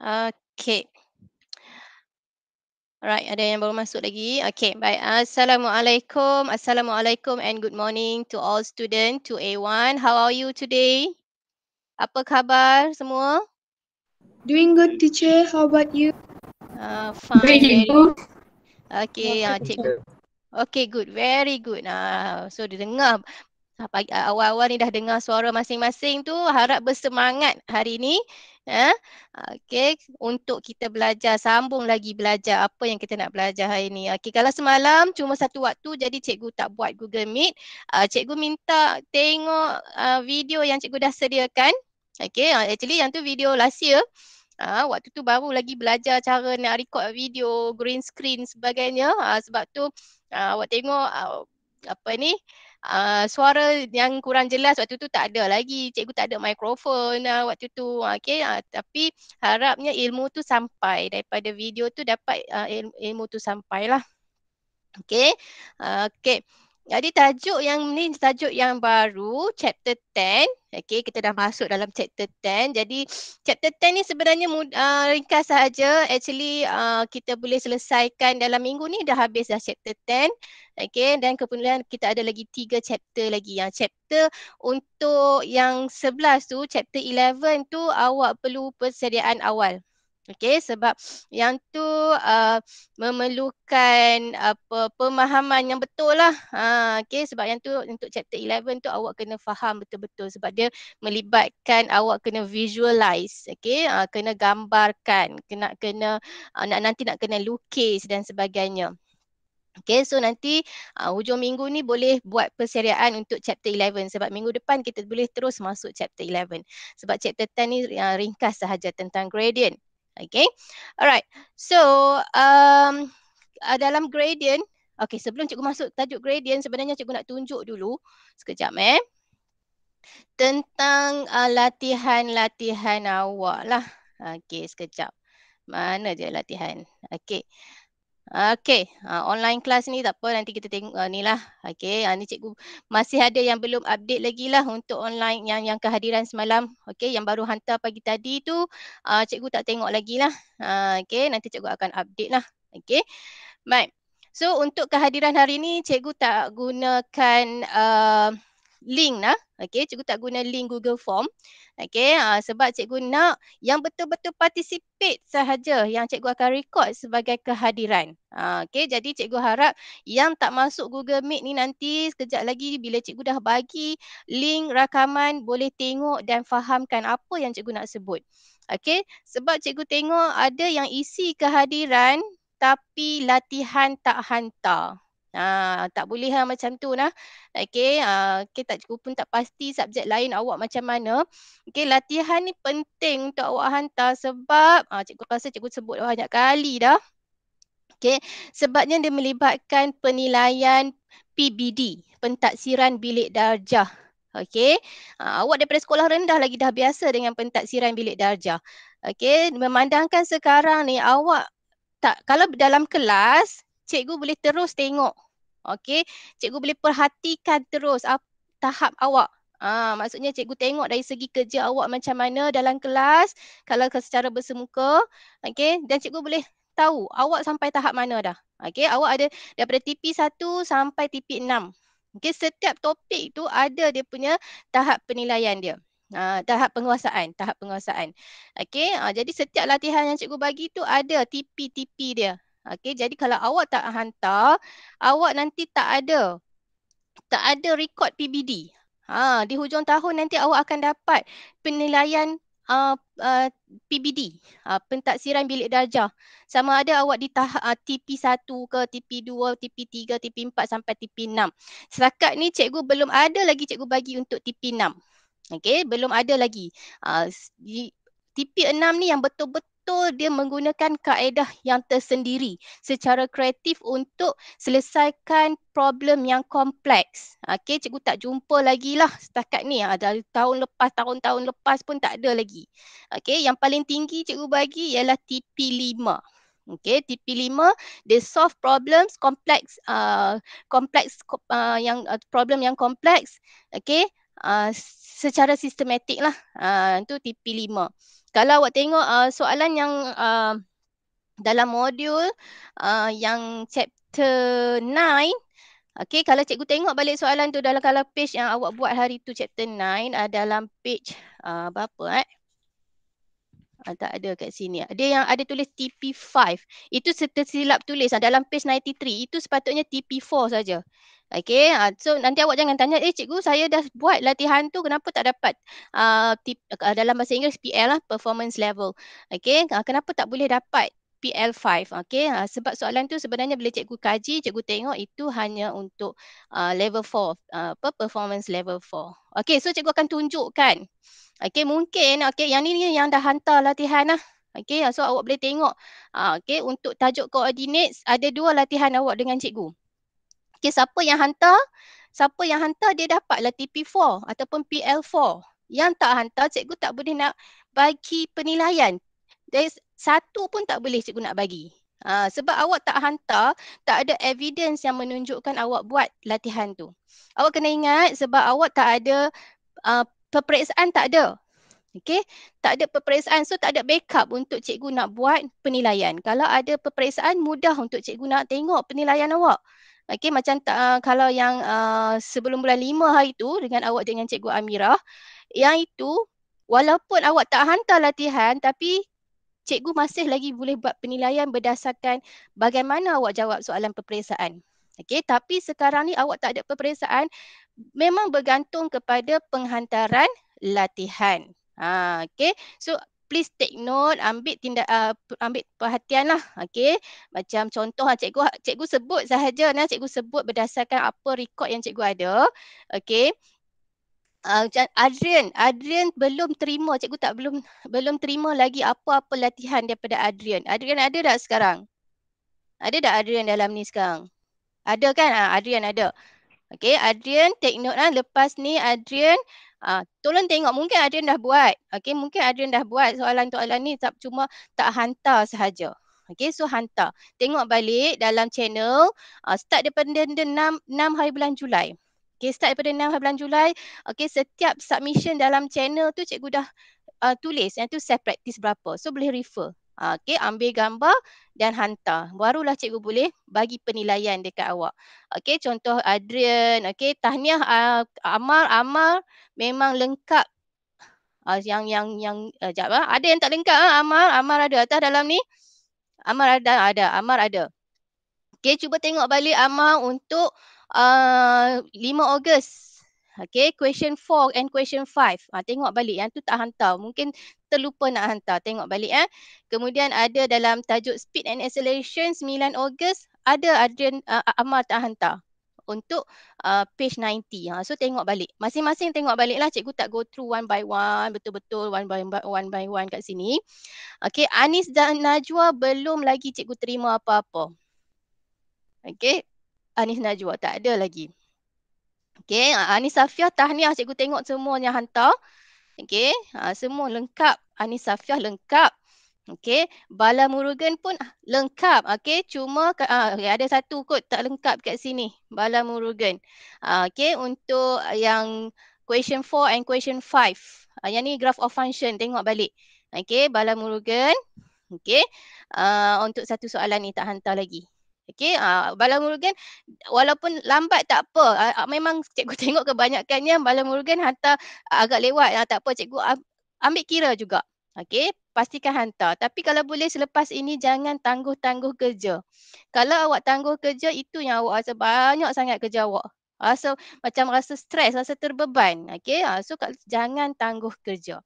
Okey. Alright, ada yang baru masuk lagi. Okey, baik. Assalamualaikum and good morning to all student to A1. How are you today? Apa khabar semua? Doing good, teacher. How about you? Fine, Very very. good. Okey, cikgu. Teacher. Okey, good. Very good. So dia dengar awal-awal ni dah dengar suara masing-masing tu, harap bersemangat hari ni. Ha? Okey, untuk kita belajar, sambung lagi belajar apa yang kita nak belajar hari ni. Okey, kalau semalam cuma satu waktu jadi cikgu tak buat Google Meet, cikgu minta tengok video yang cikgu dah sediakan. Okey, actually yang tu video last year. Waktu tu baru lagi belajar cara nak record video, green screen sebagainya. Sebab tu awak tengok apa ni, suara yang kurang jelas waktu tu tak ada lagi. Cikgu tak ada mikrofon waktu tu. Okey, tapi harapnya ilmu tu sampai. Daripada video tu dapat ilmu tu sampailah. Okey. Okey. Jadi tajuk yang ni tajuk yang baru, chapter 10. Okey, kita dah masuk dalam chapter 10. Jadi chapter 10 ni sebenarnya ringkas sahaja. Actually kita boleh selesaikan dalam minggu ni, dah habis dah chapter 10. Okey, dan kemudian kita ada lagi 3 chapter lagi. Yang chapter untuk yang 11 tu, chapter 11 tu awak perlu persediaan awal. Okey, sebab yang tu memerlukan pemahaman yang betul lah. Okey, sebab yang tu untuk chapter 11 tu awak kena faham betul-betul sebab dia melibatkan awak kena visualize, okey, kena gambarkan, nanti nak kena lukis dan sebagainya. Okay, so nanti hujung minggu ni boleh buat persediaan untuk chapter 11 sebab minggu depan kita boleh terus masuk chapter 11. Sebab chapter 10 ni ringkas sahaja tentang gradient. Okay, alright. So, dalam gradient, okay, sebelum cikgu masuk tajuk gradient, sebenarnya cikgu nak tunjuk dulu sekejap tentang latihan-latihan awak lah. Okay, sekejap. Mana je latihan? Okay. Okey, online class ni tak apa, nanti kita tengok ni lah. Okey, ni cikgu masih ada yang belum update lagi lah untuk online yang kehadiran semalam. Okey, yang baru hantar pagi tadi tu cikgu tak tengok lagi lah. Okey, nanti cikgu akan update lah. Okey, baik. So untuk kehadiran hari ni cikgu tak gunakan link lah. Okey, cikgu tak guna link Google Form. Okey, sebab cikgu nak yang betul-betul participate sahaja yang cikgu akan record sebagai kehadiran. Okey, jadi cikgu harap yang tak masuk Google Meet ni nanti sekejap lagi bila cikgu dah bagi link rakaman boleh tengok dan fahamkan apa yang cikgu nak sebut. Okey, sebab cikgu tengok ada yang isi kehadiran tapi latihan tak hantar. Tak boleh lah macam tu lah. Okey, cikgu pun tak pasti subjek lain awak macam mana. Okey, latihan ni penting untuk awak hantar sebab cikgu rasa cikgu sebut banyak kali dah. Okey, sebabnya dia melibatkan penilaian PBD, pentaksiran bilik darjah. Okey, awak daripada sekolah rendah lagi dah biasa dengan pentaksiran bilik darjah. Okey, memandangkan sekarang ni awak kalau dalam kelas, cikgu boleh terus tengok. Okey, cikgu boleh perhatikan terus tahap awak. Maksudnya cikgu tengok dari segi kerja awak macam mana dalam kelas, kalau secara bersemuka, okey, dan cikgu boleh tahu awak sampai tahap mana dah. Okey, awak ada daripada TP1 sampai TP6. Okey, setiap topik tu ada dia punya tahap penilaian dia. Tahap penguasaan. Okey, jadi setiap latihan yang cikgu bagi tu ada TP-TP dia. Okey, jadi kalau awak tak hantar, awak nanti tak ada record PBD. Di hujung tahun nanti awak akan dapat penilaian PBD, pentaksiran bilik darjah. Sama ada awak di tahap TP1 ke, TP2, TP3, TP4 sampai TP6. Setakat ni cikgu belum ada lagi cikgu bagi untuk TP6. Okey, belum ada lagi. TP6 ni yang betul-betul dia menggunakan kaedah yang tersendiri secara kreatif untuk selesaikan problem yang kompleks. Okey, cikgu tak jumpa lagi lah setakat ni. Dari tahun-tahun lepas pun tak ada lagi. Okey, yang paling tinggi cikgu bagi ialah TP5. Okey, TP5 dia solve problems kompleks, problem yang kompleks. Okey, secara sistematik lah. Itu TP5. Kalau awak tengok soalan yang dalam modul yang chapter 9, okey, kalau cikgu tengok balik soalan tu dalam kalau page yang awak buat hari tu chapter 9, dalam page berapa tak ada kat sini. Dia yang ada tulis TP5. Itu tersilap tulis dalam page 93. Itu sepatutnya TP4 saja. Okey, so nanti awak jangan tanya, cikgu saya dah buat latihan tu kenapa tak dapat dalam bahasa Inggeris PL lah, performance level. Okey, kenapa tak boleh dapat PL5? Okey, sebab soalan tu sebenarnya bila cikgu kaji, cikgu tengok itu hanya untuk level 4, performance level 4. Okey, so cikgu akan tunjukkan. Okey, mungkin yang ni yang dah hantar latihan lah. Okey, so awak boleh tengok. Okey, untuk tajuk coordinates ada 2 latihan awak dengan cikgu. Okey, siapa yang hantar dia dapatlah TP4 ataupun PL4. Yang tak hantar, cikgu tak boleh nak bagi penilaian. There's satu pun tak boleh cikgu nak bagi. Sebab awak tak hantar, tak ada evidence yang menunjukkan awak buat latihan tu. Awak kena ingat sebab awak tak ada peperiksaan, tak ada. Okey, tak ada peperiksaan, so tak ada backup untuk cikgu nak buat penilaian. Kalau ada peperiksaan, mudah untuk cikgu nak tengok penilaian awak. Okey, macam kalau yang sebelum bulan 5 hari tu dengan awak dengan cikgu Amirah, yang itu walaupun awak tak hantar latihan tapi cikgu masih lagi boleh buat penilaian berdasarkan bagaimana awak jawab soalan peperiksaan. Okey, tapi sekarang ni awak tak ada peperiksaan, memang bergantung kepada penghantaran latihan. Okey, so please take note, ambil perhatian lah. Okey, macam contoh cikgu sebut sahaja, cikgu sebut berdasarkan apa rekod yang cikgu ada. Okey, Adrian belum terima, cikgu belum terima lagi apa-apa latihan daripada Adrian. Adrian ada tak sekarang? Ada tak Adrian dalam ni sekarang? Ada kan? Adrian ada. Okey, Adrian take note lepas ni Adrian tolong tengok, mungkin Adrian dah buat. Okey, mungkin Adrian dah buat soalan-soalan ni cuma tak hantar sahaja. Okey, so hantar. Tengok balik dalam channel, start daripada 6 hari bulan Julai. Okey, start daripada 6 hari bulan Julai. Okey, setiap submission dalam channel tu cikgu dah tulis yang tu self practice berapa. So boleh refer. Okey, ambil gambar dan hantar. Barulah cikgu boleh bagi penilaian dekat awak. Okey, contoh Adrian. Okey, tahniah Amal memang lengkap. Ada yang tak lengkap Amal ada atas dalam ni. Amal ada. Okey, cuba tengok balik Amal untuk 5 Ogos. Okay, question 4 and question 5. Tengok balik, yang tu tak hantar. Mungkin terlupa nak hantar. Tengok balik. Kemudian ada dalam tajuk speed and acceleration 9 Ogos. Ada Adrian Amal tak hantar. Untuk page 90. So tengok balik. Masing-masing tengok balik lah. Cikgu tak go through one by one. Betul-betul one by one kat sini. Okay, Anis dan Najwa belum lagi cikgu terima apa-apa. Okay, Anis Najwa tak ada lagi. Okey, Anis Safiah tahniah, cikgu tengok semuanya hantar. Okey, semua lengkap. Anis Safiah lengkap. Okey, Bala Murugan pun lengkap. Okey, cuma ada satu kot tak lengkap kat sini. Bala Murugan. Okey, untuk yang question 4 and question 5. Yang ni graph of function, tengok balik. Okey, Bala Murugan. Okey, untuk satu soalan ni tak hantar lagi. Okey, Bala Murugan walaupun lambat tak apa. Memang cikgu tengok kebanyakannya Bala Murugan hantar agak lewat. Tak apa, cikgu ambil kira juga. Okey, pastikan hantar. Tapi kalau boleh selepas ini jangan tangguh-tangguh kerja. Kalau awak tangguh kerja, itu yang awak rasa banyak sangat kerja awak. Rasa stres, rasa terbeban. Okey, so jangan tangguh kerja.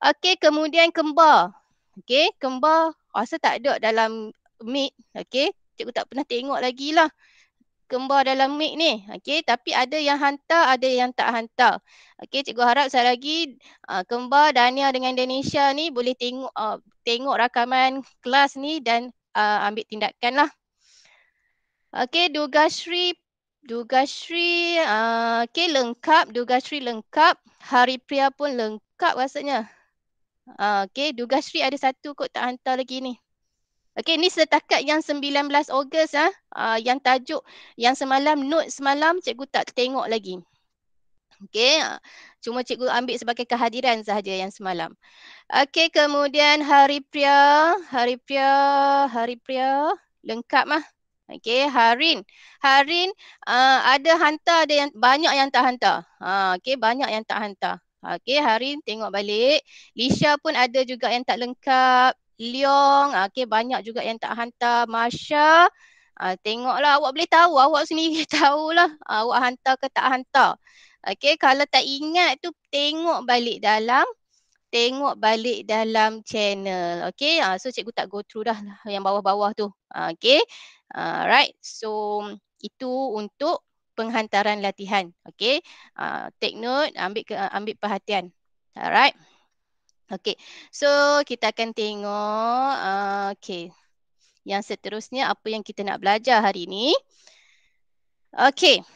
Okey, kemudian kembar. Okey, kembar rasa tak ada dalam Meet. Okey, cikgu tak pernah tengok lagi lah kembar dalam mic ni. Okey, tapi ada yang hantar, ada yang tak hantar. Okey, cikgu harap sekali lagi kembar Dania dengan Danisha ni boleh tengok rakaman kelas ni dan ambil tindakan lah. Okey, Dugasri okey, lengkap. Dugasri lengkap. Hari Priya pun lengkap rasanya. Okey, Dugasri ada satu kot tak hantar lagi ni. Okey, ni setakat yang 19 Ogos yang tajuk yang semalam, note semalam cikgu tak tengok lagi. Okey, cuma cikgu ambil sebagai kehadiran sahaja yang semalam. Okey, kemudian hari pria, hari pria lengkap mah. Okey, Harin. Harin ada hantar, ada yang banyak yang tak hantar. Okey, banyak yang tak hantar. Okey, Harin tengok balik. Lisha pun ada juga yang tak lengkap. Leong, okey, banyak juga yang tak hantar. Masha, tengoklah awak boleh tahu, awak sendiri tahulah awak hantar ke tak hantar. Okey, kalau tak ingat tu tengok balik dalam channel. Okay, so cikgu tak go through dah yang bawah-bawah tu. Okay, right. So itu untuk penghantaran latihan. Okay, take note, ambil perhatian. Alright. Okay, so kita akan tengok. Okay, yang seterusnya apa yang kita nak belajar hari ini. Okay,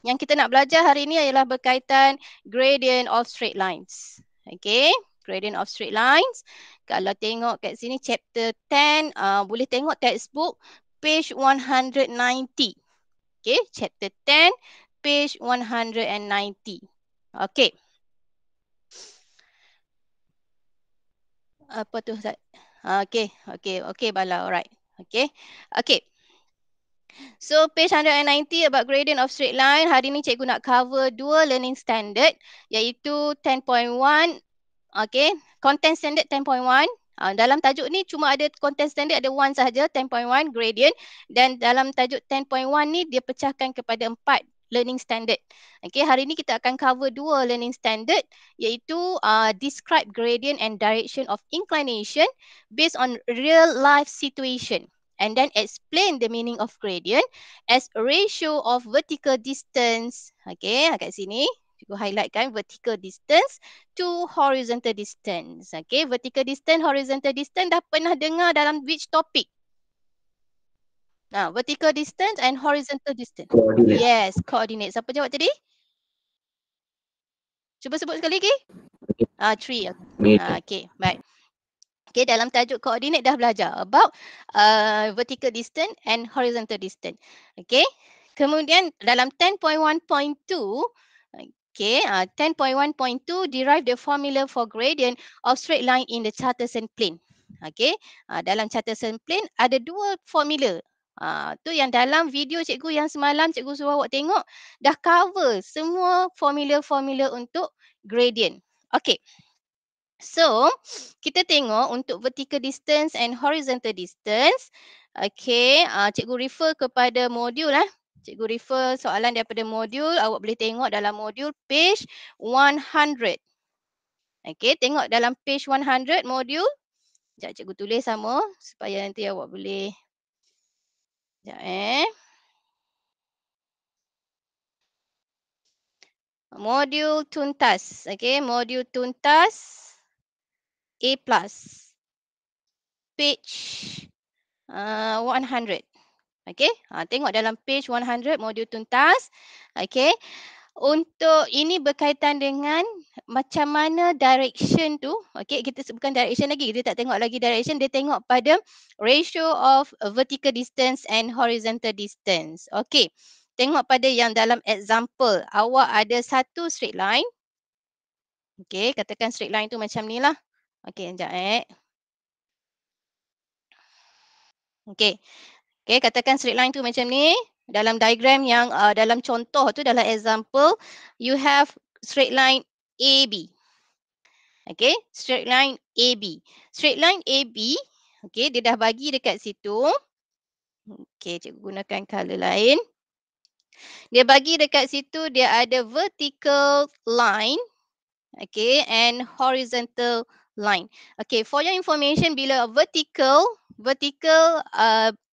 yang kita nak belajar hari ini ialah berkaitan gradient of straight lines. Okay, gradient of straight lines. Kalau tengok kat sini chapter 10, boleh tengok textbook page 190. Okay, chapter 10, page 190. Okay. Apa tu Ustaz? Okay, Bala, alright. Okay. So page 190 about gradient of straight line. Hari ni cikgu nak cover dua learning standard iaitu 10.1. Okay, content standard 10.1. Dalam tajuk ni cuma ada content standard ada one sahaja, 10.1 gradient, dan dalam tajuk 10.1 ni dia pecahkan kepada 4 learning standard. Okay, hari ni kita akan cover dua learning standard iaitu describe gradient and direction of inclination based on real life situation. And then explain the meaning of gradient as a ratio of vertical distance. Okay, kat sini cikgu highlightkan vertical distance to horizontal distance. Okay, vertical distance, horizontal distance dah pernah dengar dalam which topic? Vertical distance and horizontal distance. Coordinate. Yes, coordinate. Siapa jawab tadi? Cuba sebut sekali lagi. 3. Okay, baik. Okay, dalam tajuk koordinat dah belajar about vertical distance and horizontal distance. Okay, kemudian dalam 10.1.2, okay, 10.1.2 derive the formula for gradient of straight line in the Charterson plane. Okay, dalam Charterson plane ada dua formula. Tu yang dalam video cikgu yang semalam cikgu suruh awak tengok dah cover semua formula-formula untuk gradient. Okay. So, kita tengok untuk vertical distance and horizontal distance. Okay, cikgu refer kepada modul lah. Cikgu refer soalan daripada modul. Awak boleh tengok dalam modul page 100. Okay, tengok dalam page 100 modul. Sekejap cikgu tulis sama supaya nanti awak boleh. Sekejap Modul tuntas. Okay, modul tuntas A+. Page 100. Okay, tengok dalam page 100 modul tuntas. Okay, untuk ini berkaitan dengan macam mana direction tu. Okay, kita sebutkan direction lagi. Kita tak tengok lagi direction. Dia tengok pada ratio of vertical distance and horizontal distance. Okay, tengok pada yang dalam example. Awak ada satu straight line. Okay, katakan straight line tu macam ni lah. Okay, sekejap Okay. Okay, katakan straight line tu macam ni. Dalam diagram yang dalam contoh tu, dalam example, you have straight line AB. Okay, straight line AB. Straight line AB, okay, dia dah bagi dekat situ. Okay, cikgu gunakan color lain. Dia bagi dekat situ, dia ada vertical line, okay, and horizontal line. Okay, for your information, bila vertical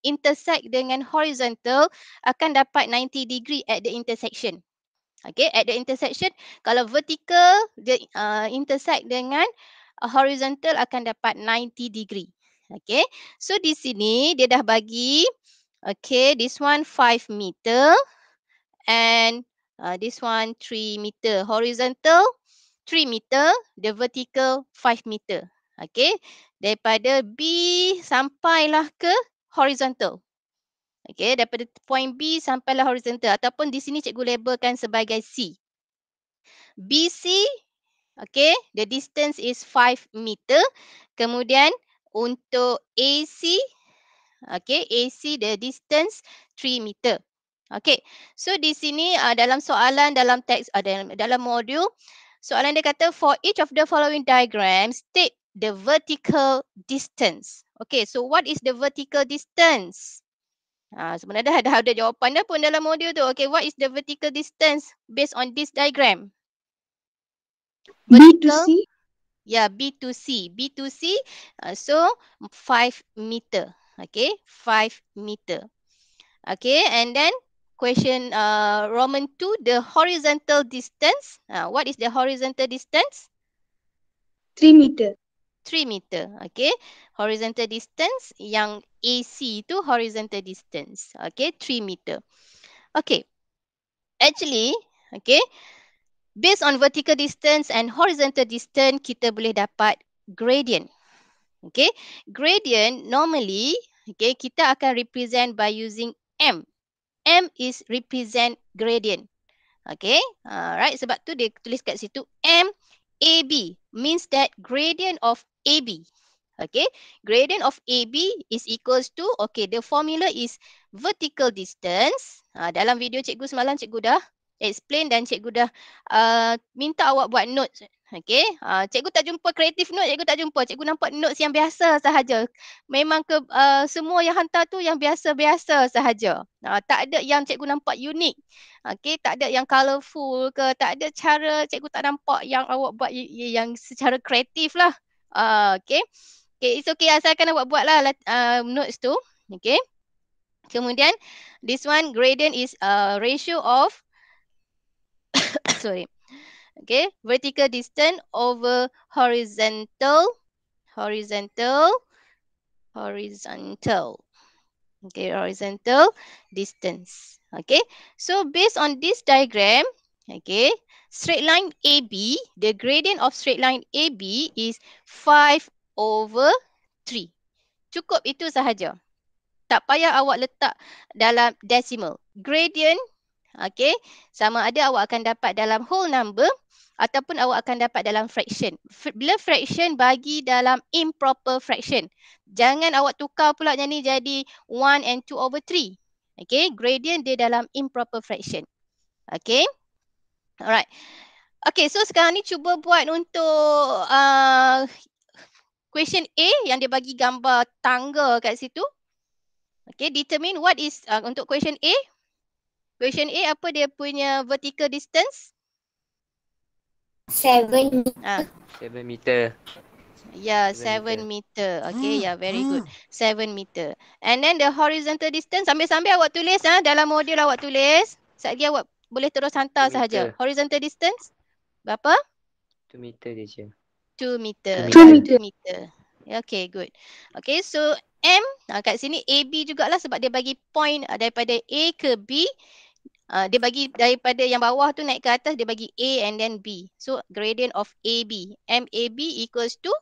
intersect dengan horizontal akan dapat 90 degree at the intersection. Okay, at the intersection, kalau vertical dia intersect dengan horizontal akan dapat 90 degree. Okay, so di sini dia dah bagi, okay, this one 5 meter and this one 3 meter. Horizontal 3 meter, the vertical 5 meter. Okay, daripada B sampailah ke horizontal. Okay, daripada point B sampailah horizontal ataupun di sini cikgu labelkan sebagai C. BC, okay, the distance is 5 meter. Kemudian untuk AC, okay, AC the distance 3 meter. Okay, so di sini dalam soalan dalam teks dalam modul, soalan dia kata for each of the following diagrams state the vertical distance. Okay, so what is the vertical distance? Sebenarnya dah ada jawapan dah pun dalam modul tu. Okay, what is the vertical distance based on this diagram? B to Vertical, C. yeah, B to C. B to C, so 5 meter. Okay, 5 meter. Okay, and then question Roman 2, the horizontal distance. What is the horizontal distance? 3 meter. 3 meter. Okay, horizontal distance yang AC tu horizontal distance. Okay, 3 meter. Okay, actually, okay, based on vertical distance and horizontal distance, kita boleh dapat gradient. Okay, gradient normally, okay, kita akan represent by using M. M is represent gradient. Okay, right, sebab tu dia tulis kat situ M AB means that gradient of AB. Okay, gradient of AB is equals to, okay, the formula is vertical distance. Dalam video cikgu semalam cikgu dah explain dan cikgu dah minta awak buat notes. Okay, cikgu tak jumpa creative note, cikgu tak jumpa. Cikgu nampak notes yang biasa sahaja. Memang semua yang hantar tu yang biasa-biasa sahaja. Tak ada yang cikgu nampak unik. Okay, tak ada yang colourful ke, tak ada cara cikgu tak nampak yang awak buat yang secara kreatif lah. Okay. Okay, it's okay asalkan awak buatlah notes tu. Okay. Kemudian this one gradient is ratio of sorry. Okay, vertical distance over horizontal. Okay, horizontal distance. Okay, so based on this diagram, okay, straight line AB, the gradient of straight line AB is 5 over 3. Cukup itu sahaja. Tak payah awak letak dalam decimal. Gradient, okay, sama ada awak akan dapat dalam whole number ataupun awak akan dapat dalam fraction. Bila fraction, bagi dalam improper fraction. Jangan awak tukar pula ni jadi 1 and 2 over 3. Okay, gradient dia dalam improper fraction. Okay, alright. Okay, so sekarang ni cuba buat untuk question A yang dia bagi gambar tangga kat situ. Okay, determine what is untuk question A. Question A apa dia punya vertical distance? 7 meter. 7 meter. Yeah, 7 meter. Okay, yeah, very good. 7 meter. And then the horizontal distance, sambil-sambil awak tulis dalam modul awak tulis. Sekejap lagi awak boleh terus hantar 2 sahaja. meter. Horizontal distance berapa? 2 meter je, Cik. 2 meter. 2 meter. 2 meter. Okay, good. Okay, so M, kat sini AB jugalah sebab dia bagi point daripada A ke B. Dia bagi daripada yang bawah tu naik ke atas, dia bagi A and then B. So, gradient of AB. MAB equals to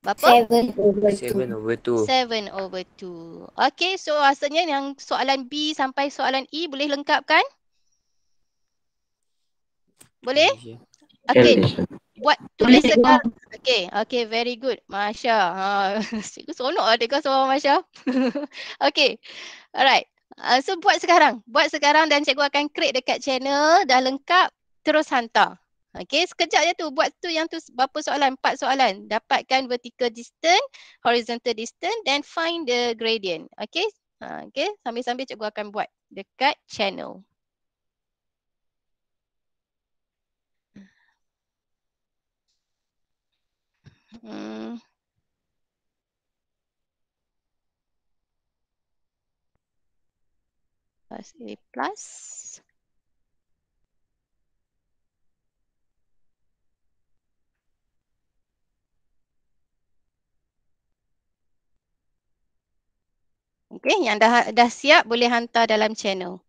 berapa? 7 over 7 2. over 2. 7 over 2. Okay, so rasanya yang soalan B sampai soalan E boleh lengkapkan? Boleh? Okay. Buat tulis sekarang. Okay, very good. Masya. Cikgu seronok lah dengar suara Masya. Okay, alright. So buat sekarang. Dan cikgu akan create dekat channel. Dah lengkap, terus hantar. Okay, sekejap je tu. Buat tu yang tu berapa soalan? 4 soalan. Dapatkan vertical distance, horizontal distance, then find the gradient. Okay, okay. Sambil-sambil cikgu akan buat dekat channel. Plus A plus. Okay, yang dah siap boleh hantar dalam channel.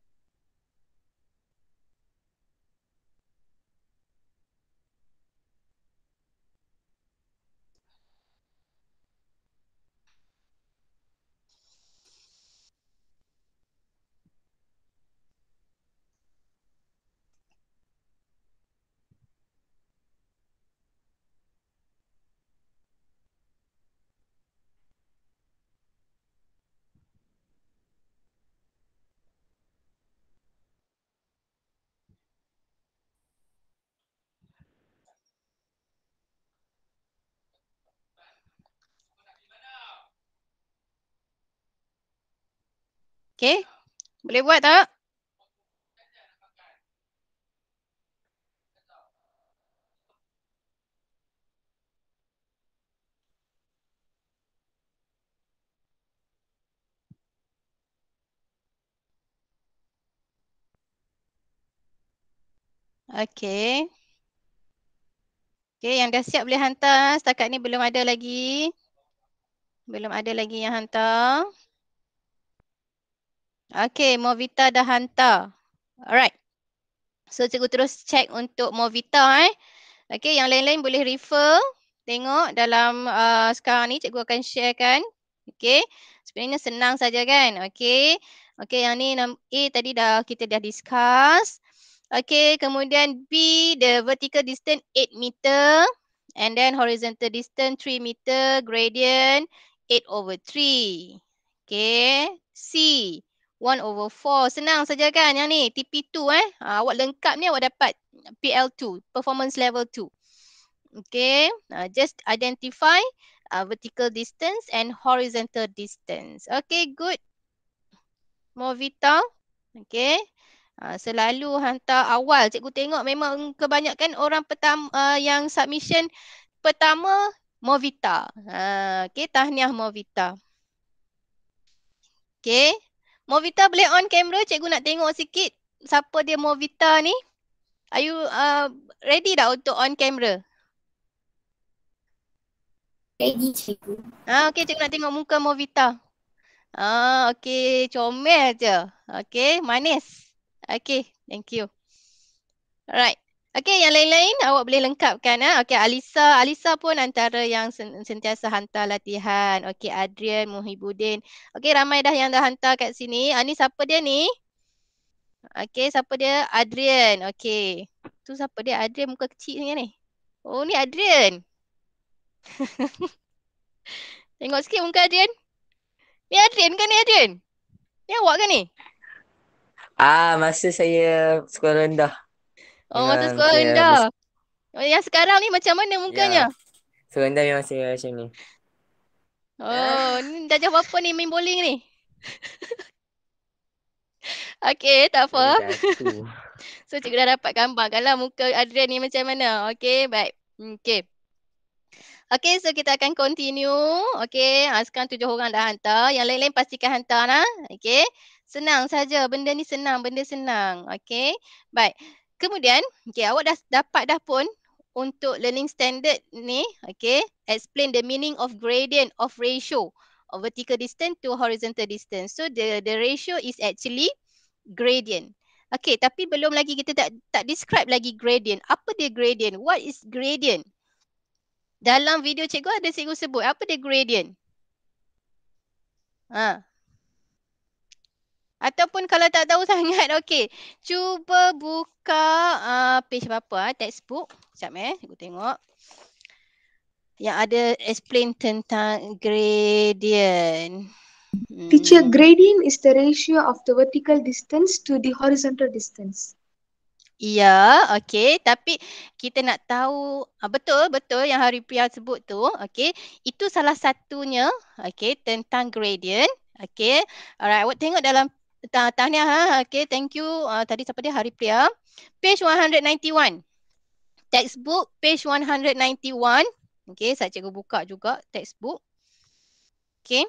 Okay. Boleh buat tak? Okay. Okay, yang dah siap boleh hantar. Setakat ni belum ada lagi. Belum ada lagi yang hantar. Okay, Movita dah hantar. Alright. So, cikgu terus check untuk Movita. Okay, yang lain-lain boleh refer. Tengok dalam sekarang ni cikgu akan sharekan. Okay, sebenarnya senang saja kan. Okay, okay, yang ni A tadi kita dah discuss. Okay, kemudian B, the vertical distance 8 meter. And then horizontal distance 3 meter, gradient 8/3. Okay, C, 1/4. Senang saja kan yang ni, TP2 awak lengkap ni awak dapat PL2, performance level 2. Okay, just identify vertical distance and horizontal distance. Okay, good. Movita. Okay. Selalu hantar awal. Cikgu tengok memang kebanyakan orang pertama yang submission pertama Movita. Okay, tahniah Movita. Okay. Movita boleh on kamera. Cikgu nak tengok sikit siapa dia Movita ni. Are you ready dah untuk on kamera? Ready, cikgu. Okay, cikgu nak tengok muka Movita. Okay, comel je. Okay, manis. Okay, thank you. Alright. Okay, yang lain-lain awak boleh lengkapkan. Okay, Alisa. Alisa pun antara yang sentiasa hantar latihan. Okay, Adrian, Muhibudin. Okay, ramai dah yang dah hantar kat sini. Ni siapa dia ni? Okay, siapa dia? Adrian. Okay. Tu siapa dia? Adrian muka kecil ni. Oh, ni Adrian. Tengok sikit muka Adrian. Ni Adrian kan ni Adrian? Ni awak kan ni? Masa saya sekolah rendah. Oh, masa Memang sekolah saya rendah. Yang sekarang ni macam mana mukanya? Sekolah rendah memang saya macam ni. Oh, ni darjah berapa ni main bowling ni? Okay, tak apa. Satu. So, cikgu dah dapat gambarkanlah muka Adrian ni macam mana. Okay, baik. Okay. Okay, so kita akan continue. Okay, sekarang 7 orang dah hantar. Yang lain-lain pastikan hantar lah. Okay. Senang saja. Benda ni senang. Benda senang. Okay. Baik. Kemudian, okay, awak dah dapat dah pun untuk learning standard ni. Okay. Explain the meaning of gradient of ratio of vertical distance to horizontal distance. So, the ratio is actually gradient. Okay, tapi belum lagi kita tak describe lagi gradient. Apa dia gradient? What is gradient? Dalam video cikgu ada cikgu sebut. Apa dia gradient? Ataupun kalau tak tahu sangat, okey. Cuba buka page berapa? Textbook. Sekejap cikgu tengok. Yang ada explain tentang gradient. Teacher, gradient is the ratio of the vertical distance to the horizontal distance. Ya, okey. Tapi kita nak tahu, betul yang Haripriya sebut tu. Okey. Itu salah satunya, okey, tentang gradient. Okey. Alright, awak tengok dalam tahniah. Okey, thank you. Tadi siapa dia? Haripriya. Page 191. Textbook, page 191. Okey, saya cikgu buka juga textbook. Okey.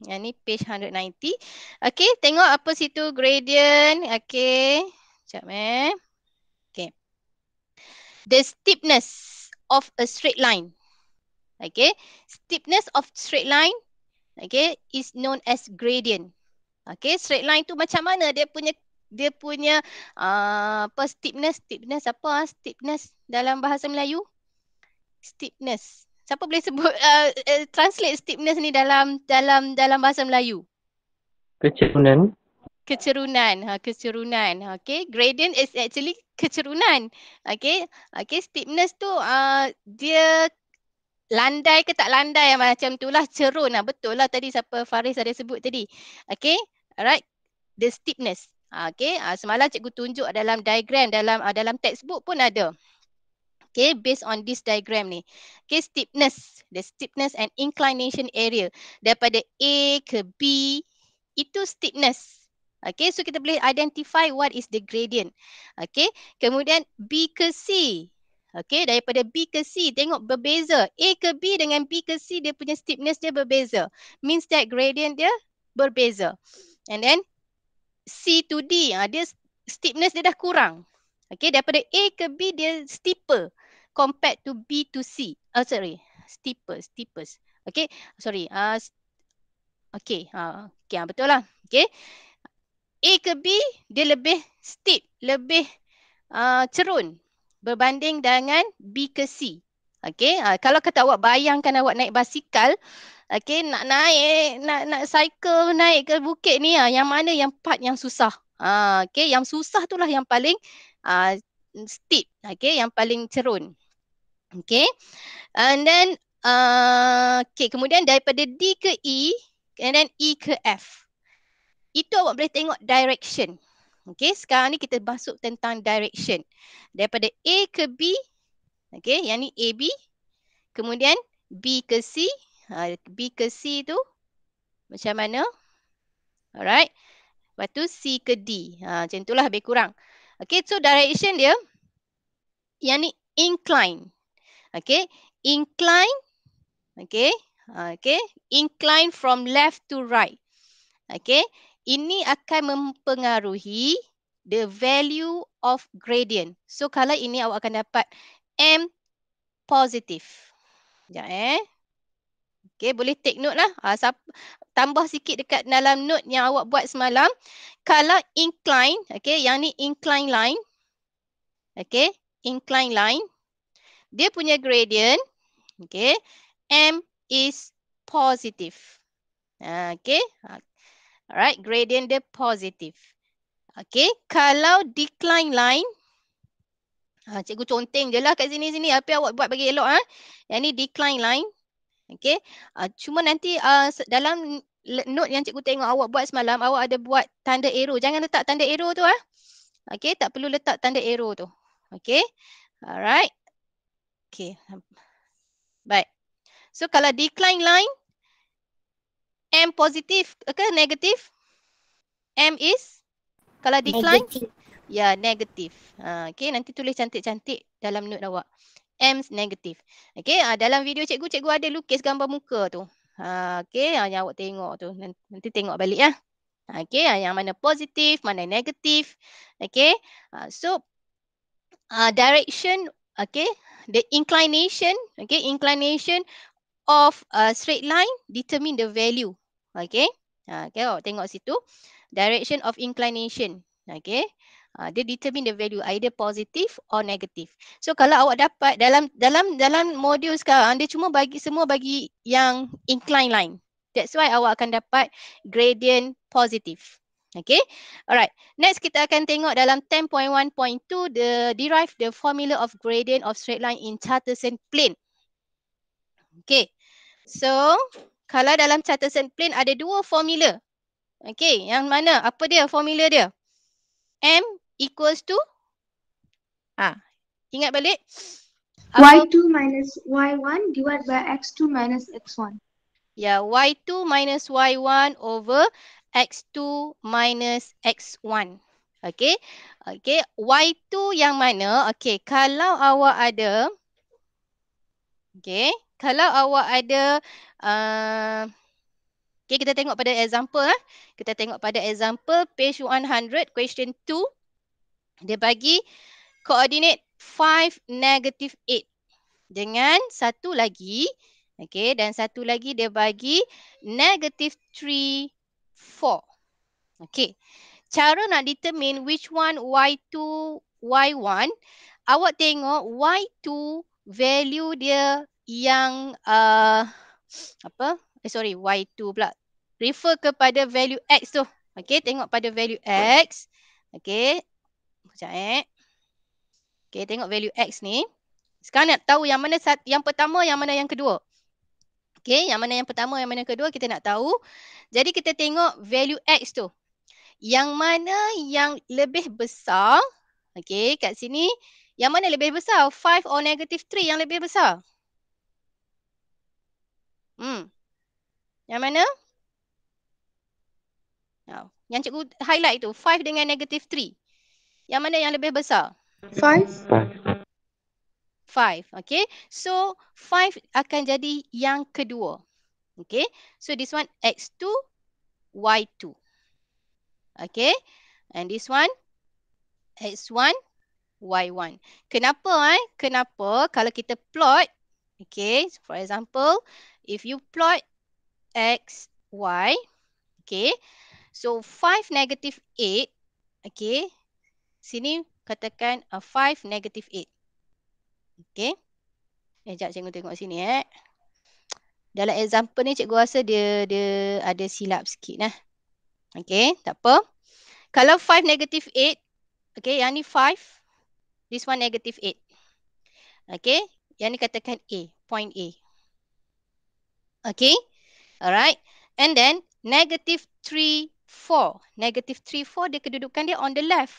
Yang ni page 190. Okey, tengok apa situ gradient. Okey. Sekejap Okay. The steepness of a straight line. Okay. Steepness of straight line, okay, is known as gradient. Okay. Straight line tu macam mana dia punya apa steepness apa steepness dalam bahasa Melayu? Steepness. Siapa boleh sebut translate steepness ni dalam bahasa Melayu? Kecerunan. Kecerunan. Okay. Gradient is actually kecerunan. Okay. Okay. Steepness tu dia landai ke tak landai macam tu lah. Cerun lah. Betul lah tadi siapa Faris ada sebut tadi. Okay. Alright. The steepness. Okay. Semalam cikgu tunjuk dalam diagram. Dalam textbook pun ada. Okay. Based on this diagram ni. Okay. Steepness. The steepness and inclination area. Daripada A ke B. Itu steepness. Okay, so kita boleh identify what is the gradient. Okay, kemudian B ke C. Okay, daripada B ke C, tengok berbeza. A ke B dengan B ke C, dia punya steepness dia berbeza. Means that gradient dia berbeza. And then C to D, dia steepness dia dah kurang. Okay, daripada A ke B, dia steeper compared to B to C. Oh, sorry, steeper. Okay, sorry. Okay, betul lah. Okay. A ke B, dia lebih steep, lebih cerun berbanding dengan B ke C. Okay, kalau kata awak bayangkan awak naik basikal, okay, nak naik, nak cycle naik ke bukit ni, yang mana yang part yang susah? Okay, yang susah tu lah yang paling steep, okay, yang paling cerun. Okay, and then, okay, kemudian daripada D ke E, and then E ke F. Itu awak boleh tengok direction. Okay, sekarang ni kita masuk tentang direction. Daripada A ke B, okay, yang ni AB. Kemudian B ke C. B ke C tu macam mana? Alright. Lepas tu C ke D. Macam itulah lebih kurang. Okay, so direction dia, yang ni incline. Okay, incline. Okay, incline from left to right. Okay, ini akan mempengaruhi the value of gradient. So kalau ini awak akan dapat M positif. Sekejap Okay, boleh take note lah. Tambah sikit dekat dalam note yang awak buat semalam. Kalau incline, okay, yang ni incline line. Okay, incline line. Dia punya gradient, okay, M is positive. Okay, alright, gradient dia positif. Okay, kalau decline line, cikgu conteng je lah kat sini-sini. Apa awak buat bagi elok. Yang ni decline line. Okay, cuma nanti dalam note yang cikgu tengok awak buat semalam, awak ada buat tanda arrow. Jangan letak tanda arrow tu. Okay, tak perlu letak tanda arrow tu. Okay, alright. Okay, baik. So kalau decline line, M positif ke negatif? M is, kalau decline? Negatif. Ya, negatif. Okay, nanti tulis cantik-cantik dalam note awak. M negatif. Okay, dalam video cikgu ada lukis gambar muka tu. Okay, yang awak tengok tu. Nanti tengok balik ya. Okay, yang mana positif, mana negatif. Okay, so direction, okay, the inclination, okay, inclination of straight line determine the value. Okay, okay, awak tengok situ. Direction of inclination. Okay. Dia determine the value either positive or negative. So kalau awak dapat dalam modul sekarang, dia cuma semua bagi yang incline line. That's why awak akan dapat gradient positive. Okay, alright. Next kita akan tengok dalam 10.1.2 derive the formula of gradient of straight line in Charterson plane. Okay, so kalau dalam Charterson plane ada dua formula. Okay, yang mana? Apa dia formula dia? M equals to, ingat balik. Y2 minus Y1 divided by X2 minus X1. Ya, Y2 minus Y1 over X2 minus X1. Okay. Okay, Y2 yang mana? Okay, kalau awak ada, okay, kalau awak ada, okay, kita tengok pada example. Kita tengok pada example page 100 question 2. Dia bagi coordinate 5, negative 8. Dengan satu lagi, okay, dan satu lagi dia bagi negative 3, 4. Okay, cara nak determine which one Y2, Y1, awak tengok Y2 value dia yang, Y2 pula. Refer kepada value X tu. Okay, tengok pada value X. Okay, sekejap Okay, tengok value X ni. Sekarang nak tahu yang mana yang pertama, yang mana yang kedua. Okay, yang mana yang pertama, yang mana yang kedua kita nak tahu. Jadi kita tengok value X tu. Yang mana yang lebih besar. Okay, kat sini. Yang mana lebih besar? 5 or negative 3 yang lebih besar? Yang mana? Yang cikgu highlight tu, 5 dengan negative 3. Yang mana yang lebih besar? 5. 5. Okay. So 5 akan jadi yang kedua. Okay. So this one X2, Y2. Okay. And this one X1, Y1. Kenapa? Kenapa kalau kita plot, okay, for example, if you plot X, Y, okay, so 5 negative 8, okay, sini katakan 5 negative 8. Okay. Sekejap cikgu tengok sini Dalam example ni cikgu rasa dia ada silap sikit Okay, tak apa. Kalau 5 negative 8, okay, yang ni 5, this one negative 8. Okay, yang ni katakan A, point A. Okay, alright. And then negative 3, 4. Negative 3, 4 dia kedudukan dia on the left.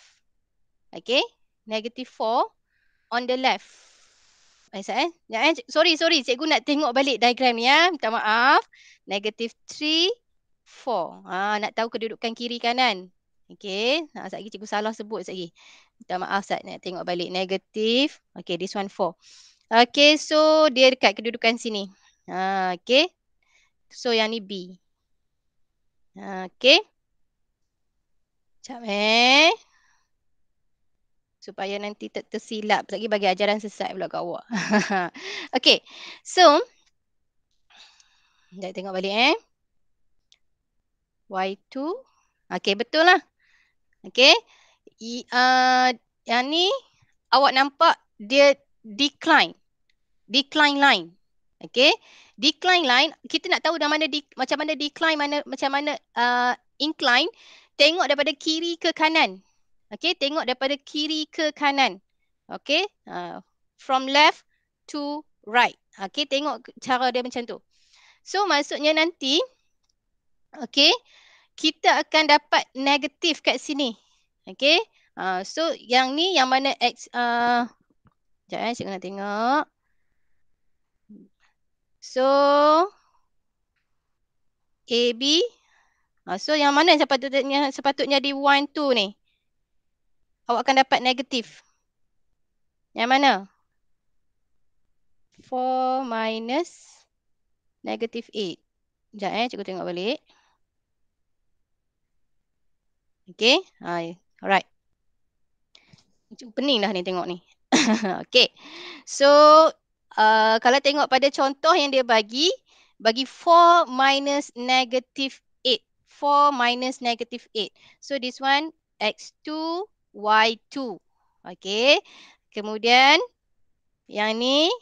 Okay, negative 4 on the left. Sorry, cikgu nak tengok balik diagram ni minta maaf. Negative 3, 4. Nak tahu kedudukan kiri kanan. Okay, sekejap lagi cikgu salah sebut sekejap lagi. Minta maaf Ustaz, nak tengok balik. Negative, okay, this one 4. Okay, so dia dekat kedudukan sini. Okay, so yang ni B. Okay. Sekejap supaya nanti tersilap lagi bagi ajaran sesat pula kat awak. Okay, so kita tengok balik Y2. Okay, betul lah. Okay, yang ni awak nampak dia decline line. Okay, decline line, kita nak tahu macam mana decline, macam mana incline. Tengok daripada kiri ke kanan. Okay, tengok daripada kiri ke kanan. Okay, from left to right. Okay, tengok cara dia macam tu. So maksudnya nanti, okay, kita akan dapat negatif kat sini. Okay, so yang ni yang mana X, sekejap cikgu nak tengok. So AB, so yang mana sepatutnya di 1, 2 ni? Awak akan dapat negatif. Yang mana? 4 minus negative 8. Sekejap cikgu tengok balik. Okay. Alright. Cikgu pening dah ni tengok ni. Okay. So, kalau tengok pada contoh yang dia bagi 4 minus negative 8. 4 minus negative 8. So, this one X2, Y2. Okay. Kemudian, yang ni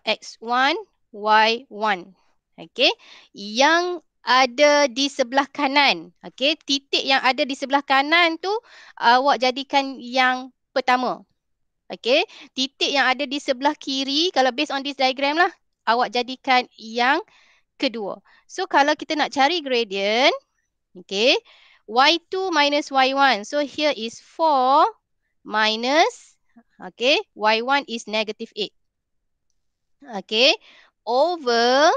X1, Y1. Okay. Yang ada di sebelah kanan. Okay. Titik yang ada di sebelah kanan tu awak jadikan yang pertama. Okay. Titik yang ada di sebelah kiri, kalau based on this diagram lah, awak jadikan yang kedua. So kalau kita nak cari gradient, okay, Y2 minus Y1. So here is 4 minus, okay, Y1 is negative 8. Okay, over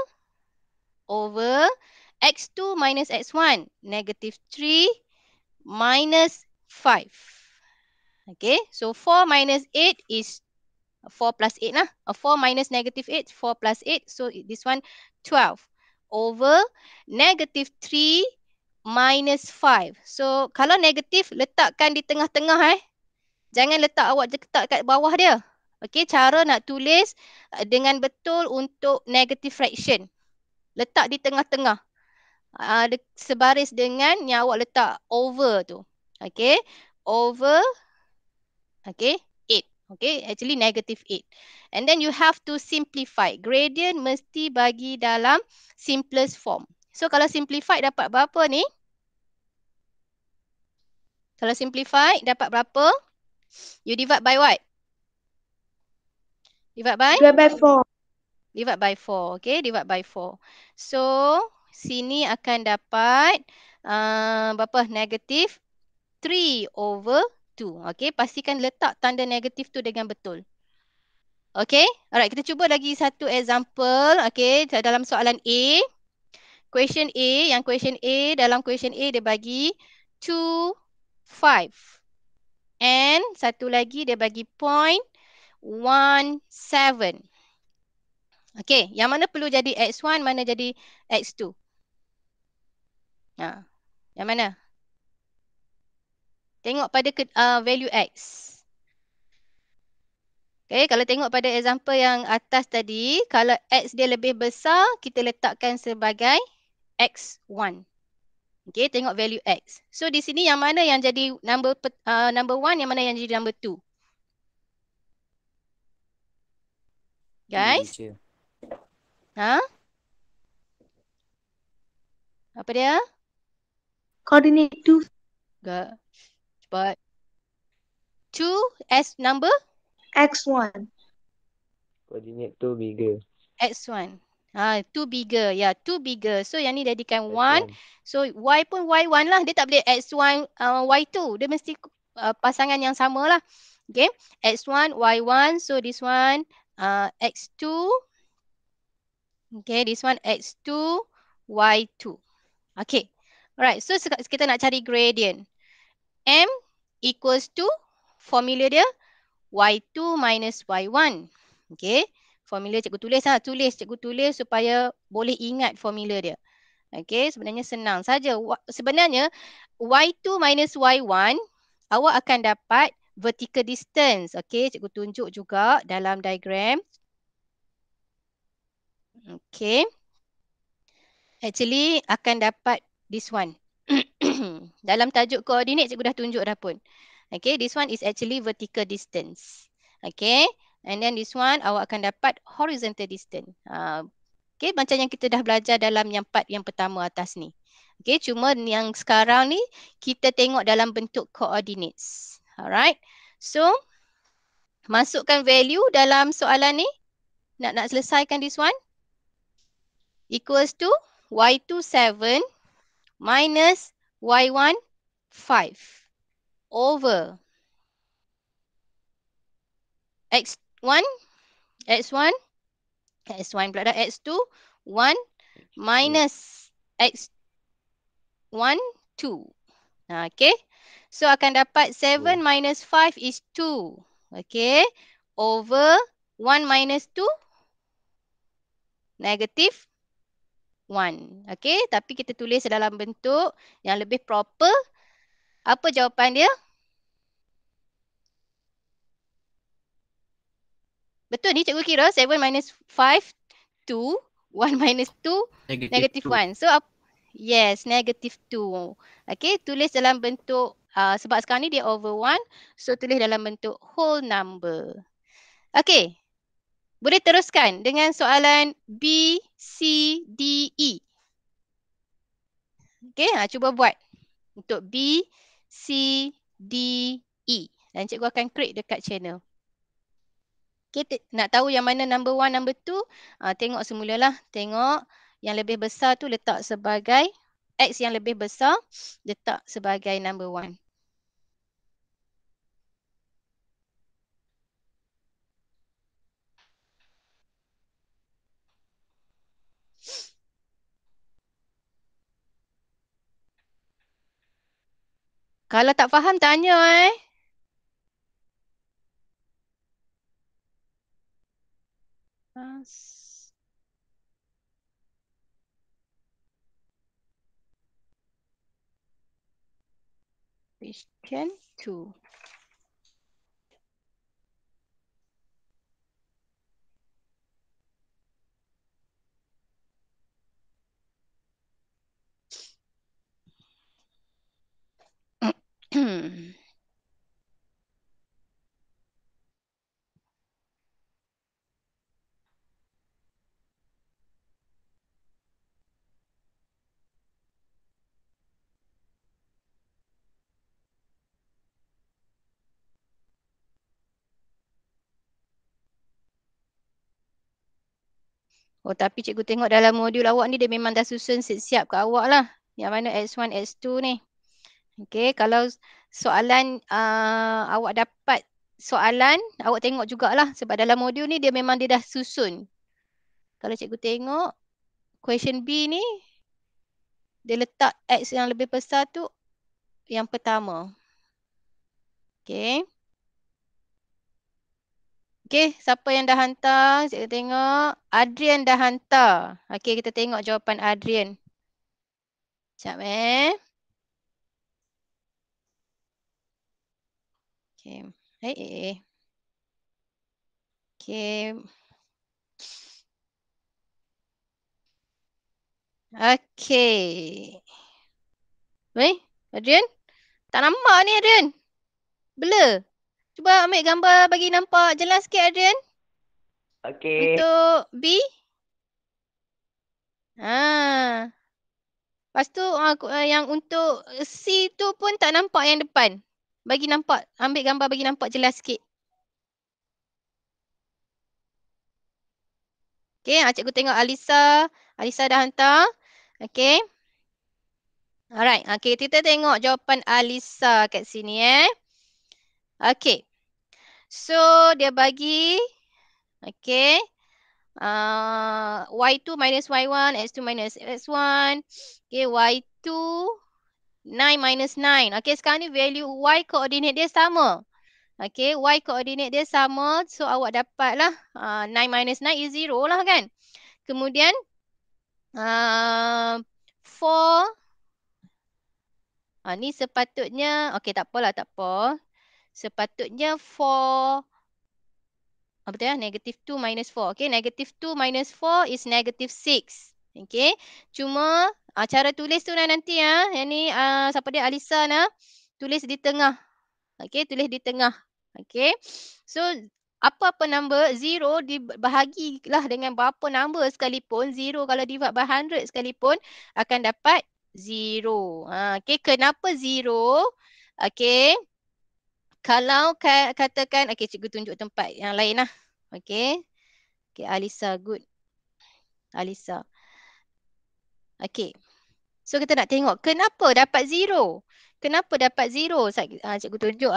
X2 minus X1, negative 3 minus 5. Okay, so 4 minus 8 is 4 plus 8 lah. 4 minus negative 8, 4 plus 8. So this one 12 over negative 3 minus 5. So kalau negatif, letakkan di tengah-tengah Jangan awak letak kat bawah dia. Okay, cara nak tulis dengan betul untuk negative fraction. Letak di tengah-tengah. Sebaris dengan yang awak letak over tu. Okay, over, okay, 8. Okay, actually negative 8. And then you have to simplify. Gradient mesti bagi dalam simplest form. So kalau simplify dapat berapa ni? Kalau simplify dapat berapa? You divide by what? Divide by 4. Divide by 4. Okay, divide by 4. So, sini akan dapat berapa? Negatif 3 over 2. Okay, pastikan letak tanda negatif tu dengan betul. Okay, alright, kita cuba lagi satu example. Okay, dalam soalan A. question A, dalam question A dia bagi 2, 5. And satu lagi dia bagi 0.17. Okey, yang mana perlu jadi X1, mana jadi X2? Yang mana? Tengok pada value X. Okay, kalau tengok pada example yang atas tadi, kalau X dia lebih besar, kita letakkan sebagai X1. Okay, tengok value X. So, di sini yang mana yang jadi number 1, yang mana yang jadi number 2? Guys? Ha? Apa dia? Coordinate 2. Good. Cepat. 2 as number? X1. Coordinate 2 bigger. X1. 2 bigger. Ya, 2 bigger. So, yang ni jadikan 1. X1. So, Y pun Y1 lah. Dia tak boleh X1, Y2. Dia mesti pasangan yang sama lah. Okay. X1, Y1. So, this one X2. Okay, this one X2, Y2. Okay. Alright, so kita nak cari gradient. M equals to, formula dia, Y2 minus Y1. Okay. Formula cikgu tulis lah. Cikgu tulis supaya boleh ingat formula dia. Okay, sebenarnya senang saja. Sebenarnya, Y2 minus Y1, awak akan dapat vertical distance. Okay, cikgu tunjuk juga dalam diagram. Okay. Actually, akan dapat this one. Dalam tajuk koordinat, cikgu dah tunjuk dah pun. Okay, this one is actually vertical distance. Okay. And then this one, awak akan dapat horizontal distance. Okay, macam yang kita dah belajar dalam yang part yang pertama atas ni. Okay, cuma yang sekarang ni, kita tengok dalam bentuk coordinates. Alright. So, masukkan value dalam soalan ni. Nak selesaikan this one. Equals to Y2 7 minus Y1 5 over X1 pula dah, X2 1 minus X1 2. Okay. So akan dapat 7 minus 5 is 2. Okay. Over 1 minus 2 negative 1. Okay. Tapi kita tulis dalam bentuk yang lebih proper. Apa jawapan dia? Betul ni cikgu kira 7 minus 5 2, 1 minus 2 negative 1. So yes, negative 2. Okay, tulis dalam bentuk sebab sekarang ni dia over 1, so tulis dalam bentuk whole number. Okay, boleh teruskan dengan soalan B, C, D, E. Okay, cuba buat untuk B, C, D, E. Dan cikgu akan create dekat channel. Okay, nak tahu yang mana number 1, number 2, tengok semulalah. Tengok yang lebih besar tu letak sebagai, X yang lebih besar letak sebagai number 1. Kalau tak faham, tanya Question 2. Oh, tapi cikgu tengok dalam modul awak ni dia memang dah susun siap ke awak lah. Yang mana X1, X2 ni. Okay, kalau soalan awak dapat soalan, awak tengok jugalah. Sebab dalam modul ni dia memang dia dah susun. Kalau cikgu tengok question B ni, Dia letak X yang lebih besar tu yang pertama. Okay. Okay, siapa yang dah hantar? Saya tengok. Adrian dah hantar. Okay, kita tengok jawapan Adrian. Sekejap Okay. Okay. Okay. Adrian? Tak nampak ni Adrian. Blur. Cuba ambil gambar bagi nampak jelas sikit Adrian. Okey. Untuk B. Lepas tu yang untuk C tu pun tak nampak yang depan. Bagi nampak, ambil gambar bagi nampak jelas sikit. Okay, cikgu tengok Alisa. Alisa dah hantar. Okay. Alright, okay, kita tengok jawapan Alisa kat sini Okay. So, dia bagi, okay, Y2 minus Y1, X2 minus X1, okay, Y2, 9 minus 9. Okay, sekarang ni value Y coordinate dia sama. Okay, Y coordinate dia sama. So, awak dapatlah 9 minus 9 is 0 lah kan. Kemudian, 4. Ni sepatutnya, okay tak apalah, tak apa. Sepatutnya 4, betul ya? Negative 2 minus 4. Okay, negative 2 minus 4 is negative 6. Okay, cuma cara tulis tu nanti ya. Yang ni siapa dia? Alisa nah. Tulis di tengah. Okay, tulis di tengah. Okay, so apa-apa number 0 dibahagilah dengan berapa number sekalipun. 0 kalau divide by 100 sekalipun akan dapat 0. Okay, kenapa 0? Okay, kalau katakan, okay, cikgu tunjuk tempat yang lain lah. Okay, okay, Alisa, good. Alisa. Okay, so kita nak tengok kenapa dapat 0. Kenapa dapat 0? Cikgu tunjuk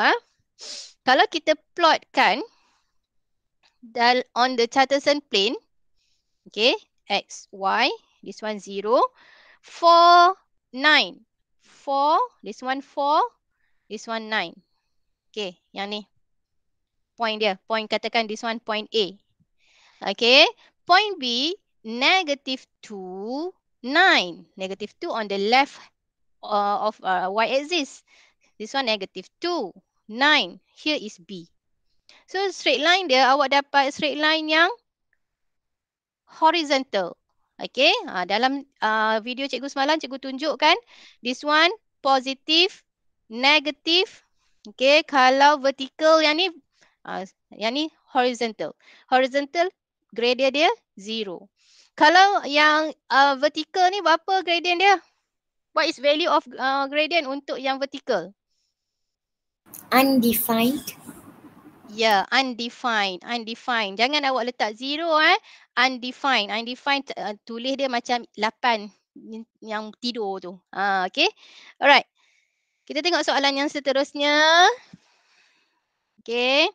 Kalau kita plotkan on the Charterson plane, okay, X, Y, this one 0, 4, 9. 4, this one 4, this one 9. Okay, yang ni. Point dia. Point, katakan this one point A. Okay, point B, negative 2, 9. Negative 2 on the left of Y-axis. This one negative 2, 9. Here is B. So straight line dia, awak dapat straight line yang horizontal. Okay, dalam video cikgu semalam, cikgu tunjukkan this one positive, negative. Okay, kalau vertical yang ni horizontal. Horizontal gradient dia 0. Kalau yang vertical ni berapa gradient dia? What is value of gradient untuk yang vertical? Undefined. Ya, undefined. Undefined. Jangan awak letak 0 Undefined. Undefined tulis dia macam 8 yang tidur tu. Okay. Alright. Kita tengok soalan yang seterusnya. Okay.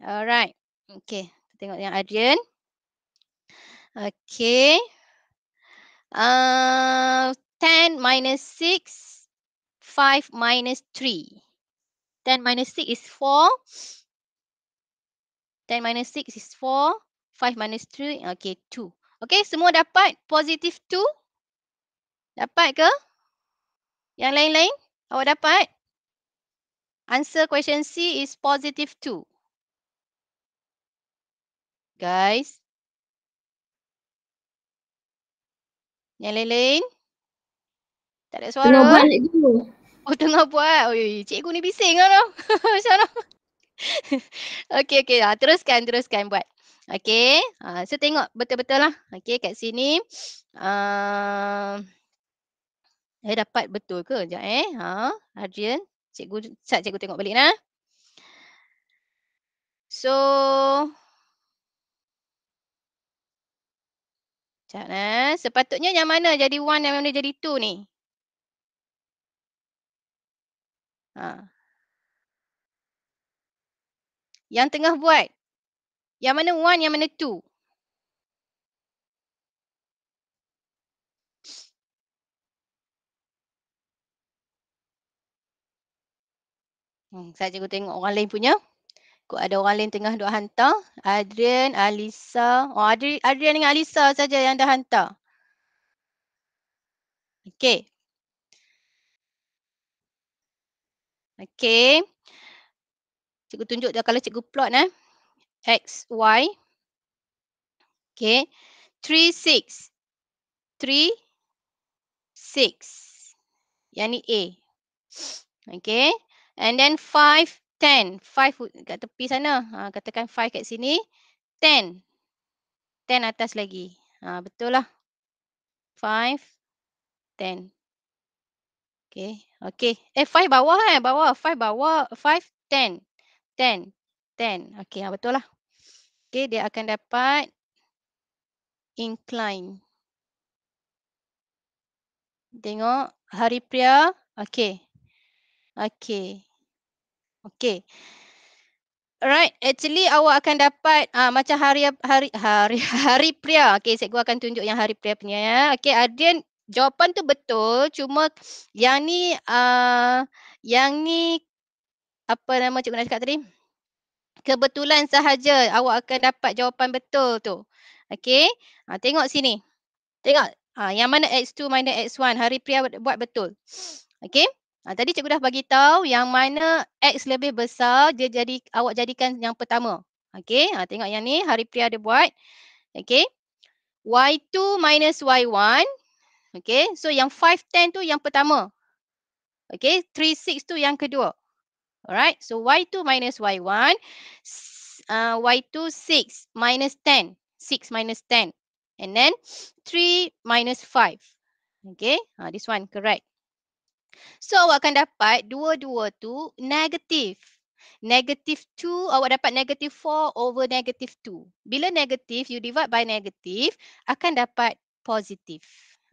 Alright. Okay. Kita tengok yang Adrian. Okay. 10 minus 6. 5 minus 3. 10 minus 6 is 4. 10 minus 6 is 4. 5 minus 3, okay, 2. Okay, semua dapat positive 2? Dapat ke? Yang lain-lain? Awak dapat? Answer question C is positive 2. Guys. Yang lain-lain? Tak ada suara? Tengah buat lagi tu. Oh, tengah buat. Oi, cikgu ni bising lah. Macam mana? Okay. Teruskan buat. Okay, so tengok betul-betul lah. Okay, kat sini. Dapat betul ke? Sekejap Adrian. Cikgu tengok balik nah. So, sekejap sepatutnya yang mana jadi 1 yang mana jadi 2 ni? Yang tengah buat. Yang mana 1, yang mana 2? Saya cikgu tengok orang lain punya. Kok ada orang lain tengah duk hantar. Adrian, Alisa. Oh, Adrian dengan Alisa saja yang dah hantar. Okey. Okey. Cikgu tunjuk dah kalau cikgu plot X, Y. Okey. 3, 6. 3, 6. Yang ni A. Okay. And then 5, 10. 5 kat tepi sana. Katakan 5 kat sini. 10. 10 atas lagi. Betul lah. 5, 10. Okay. Okay. 5 bawah bawah. 5 bawah. 5, 10. 10. 10. Okay. Betul lah. Okay. Dia akan dapat incline. Tengok. Haripriya. Okay. Okay. Okay. Alright, actually awak akan dapat macam Haripriya. Okay, cikgu akan tunjuk yang Haripriya punya ya. Okay, Adrian, jawapan tu betul. Cuma yang ni apa nama cikgu nak cakap tadi? Kebetulan sahaja awak akan dapat jawapan betul tu. Okay, tengok sini. Tengok, yang mana X2 minus X1. Haripriya buat betul. Okay. Tadi cikgu dah bagi tahu yang mana X lebih besar, awak jadikan yang pertama. Okey, tengok yang ni Haripriya ada buat. Okey. Y2 minus Y1. Okey, so yang 5, 10 tu yang pertama. Okey, 3, 6 tu yang kedua. Alright, so Y2 minus Y1. Y2 6 minus 10. 6 minus 10. And then 3 minus 5. Okay, this one correct. So awak akan dapat dua-dua tu negatif. Negatif 2 awak dapat negatif 4 over negatif 2. Bila negatif you divide by negatif akan dapat positif.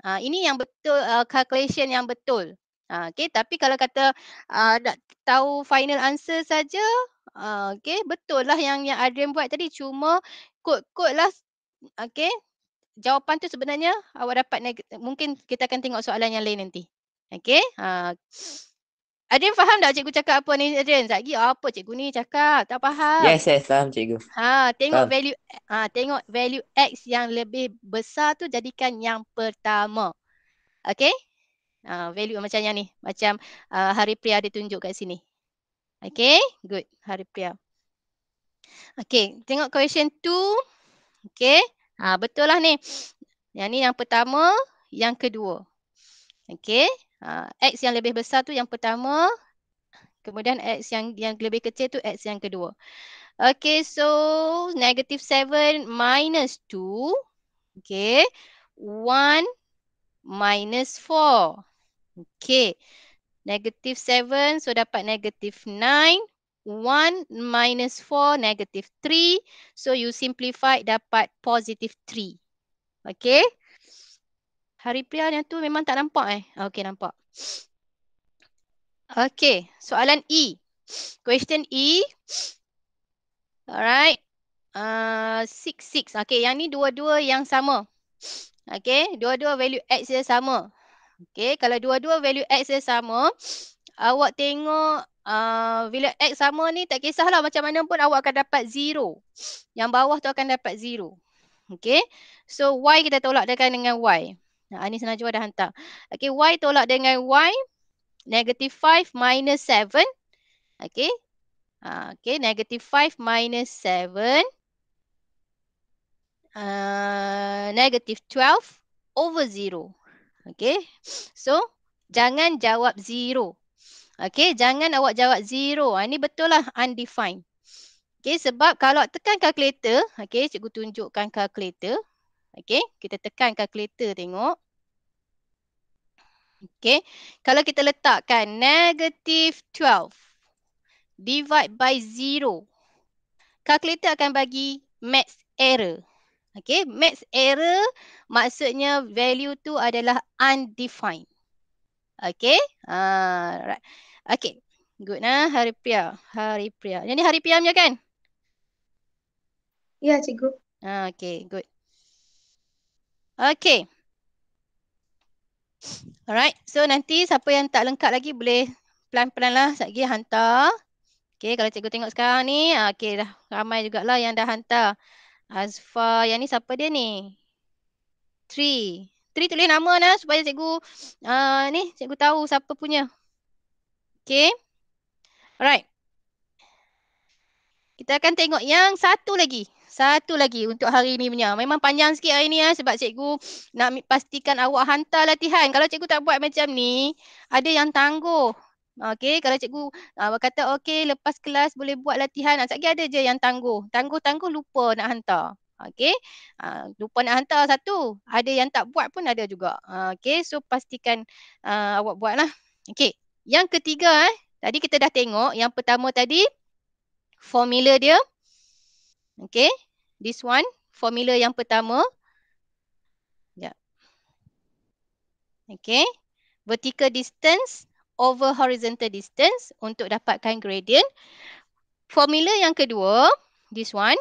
Ini yang betul, calculation yang betul. Okay, tapi kalau kata nak tahu final answer saja, okay, betul lah yang Adrian buat tadi, cuma kod-kod lah. Okay, jawapan tu sebenarnya awak dapat mungkin kita akan tengok soalan yang lain nanti. Okay. Adrian faham tak cikgu cakap apa ni Adrian? Sekejap lagi apa cikgu ni cakap? Tak faham? Yes, faham cikgu. Tengok Faham. value tengok value X yang lebih besar tu jadikan yang pertama. Okay. Value macam yang ni. Macam Haripriya dia tunjuk kat sini. Okay. Good. Haripriya. Okay. Tengok question 2. Okay. Betul lah ni. Yang ni yang pertama. Yang kedua. Okay. X yang lebih besar tu yang pertama. Kemudian X yang lebih kecil tu X yang kedua. Okay, so negative 7 minus 2. Okay. 1 minus 4. Okay. Negative 7, so dapat negative 9. 1 minus 4, negative 3. So you simplify dapat positive 3. Okay. Haripriya yang tu memang tak nampak Okay, nampak. Okay, soalan E. Question E. Alright. 6, 6. Okay, yang ni dua-dua yang sama. Okay, dua-dua value X dia sama. Okay, kalau dua-dua value X dia sama, awak tengok bila X sama ni tak kisahlah macam mana pun awak akan dapat 0. Yang bawah tu akan dapat 0. Okay, so Y kita tolak dengan Y. Ni Najwa dah hantar. Okay, Y tolak dengan Y. Negative 5 minus 7. Okay. Okay, negative 5 minus 7. Negative 12 over 0. Okay. So, jangan jawab 0. Okay, jangan awak jawab 0. Ini betul lah undefined. Okay, sebab kalau tekan kalkulator. Okay, cikgu tunjukkan kalkulator. Okay, kita tekan kalkulator tengok. Okay, kalau kita letakkan negative 12 divide by 0, kalkulator akan bagi maths error. Okay, maths error maksudnya value tu adalah undefined. Okay, right. Okay, good Haripriya. Yang ni Haripriya punya kan? Ya, cikgu. Okay, good. Okay. Alright, so nanti siapa yang tak lengkap lagi boleh pelan-pelan lah sekejap lagi hantar. Okey, kalau cikgu tengok sekarang ni, okey dah ramai jugalah yang dah hantar. Azfar, yang ni siapa dia ni? Tri. Tri tulis nama dah supaya cikgu ni cikgu tahu siapa punya. Okey. Alright. Kita akan tengok yang satu lagi. Satu lagi untuk hari ni punya. Memang panjang sikit hari ni sebab cikgu nak pastikan awak hantar latihan. Kalau cikgu tak buat macam ni, ada yang tangguh. Okey, kalau cikgu kata okey lepas kelas boleh buat latihan, sekali ada je yang tangguh. Tangguh-tangguh lupa nak hantar. Okey, lupa nak hantar satu. Ada yang tak buat pun ada juga. Okey, so pastikan awak buatlah. Okey, yang ketiga tadi kita dah tengok. Yang pertama tadi, formula dia. Okay, this one, formula yang pertama. Ya. Okay, vertical distance over horizontal distance untuk dapatkan gradient. Formula yang kedua, this one,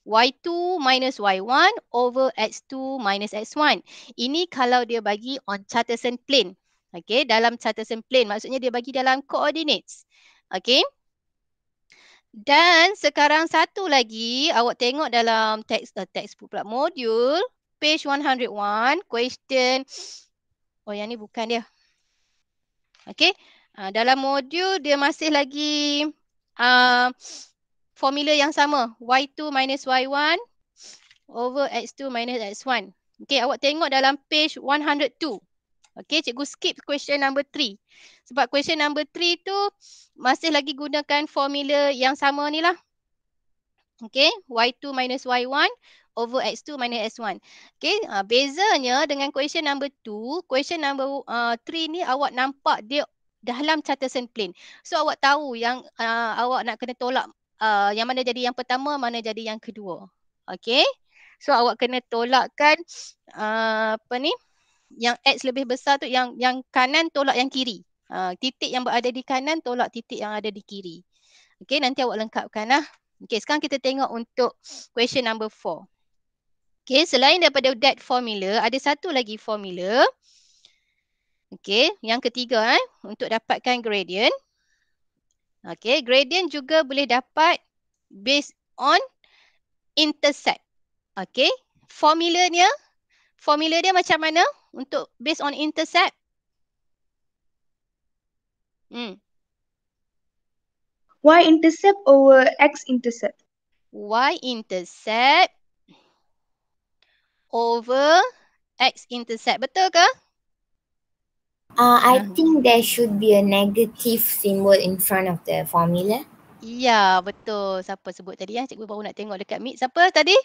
y2 minus y1 over x2 minus x1. Ini kalau dia bagi on Charterson plane. Okay, dalam Charterson plane, maksudnya dia bagi dalam coordinates. Okay. Dan sekarang satu lagi, awak tengok dalam textbook pula, modul, page 101, question. Oh, yang ni bukan dia. Okay. Dalam modul, dia masih lagi formula yang sama. Y2 minus Y1 over X2 minus X1. Okay, awak tengok dalam page 102. Okay, cikgu skip question number 3. Sebab question number 3 tu masih lagi gunakan formula yang sama ni lah. Okay, Y2 minus Y1 over X2 minus X1. Okay, bezanya dengan question number 2, question number 3 ni awak nampak dia dalam Charterson plane. So awak tahu yang awak nak kena tolak yang mana jadi yang pertama, mana jadi yang kedua. Okay, so awak kena tolakkan apa ni? Yang X lebih besar tu, yang kanan tolak yang kiri. Titik yang berada di kanan tolak titik yang ada di kiri. Okay, nanti awak lengkapkan lah. Okay, sekarang kita tengok untuk question number 4. Okay, selain daripada that formula, ada satu lagi formula. Okay, yang ketiga untuk dapatkan gradient. Okay, gradient juga boleh dapat based on intercept. Okay, formula dia macam mana untuk based on intercept? Y-intercept over X-intercept. Y-intercept over X-intercept. Betul ke? I think there should be a negative symbol in front of the formula. Ya, betul. Siapa sebut tadi? Cikgu baru nak tengok dekat mic. Siapa tadi?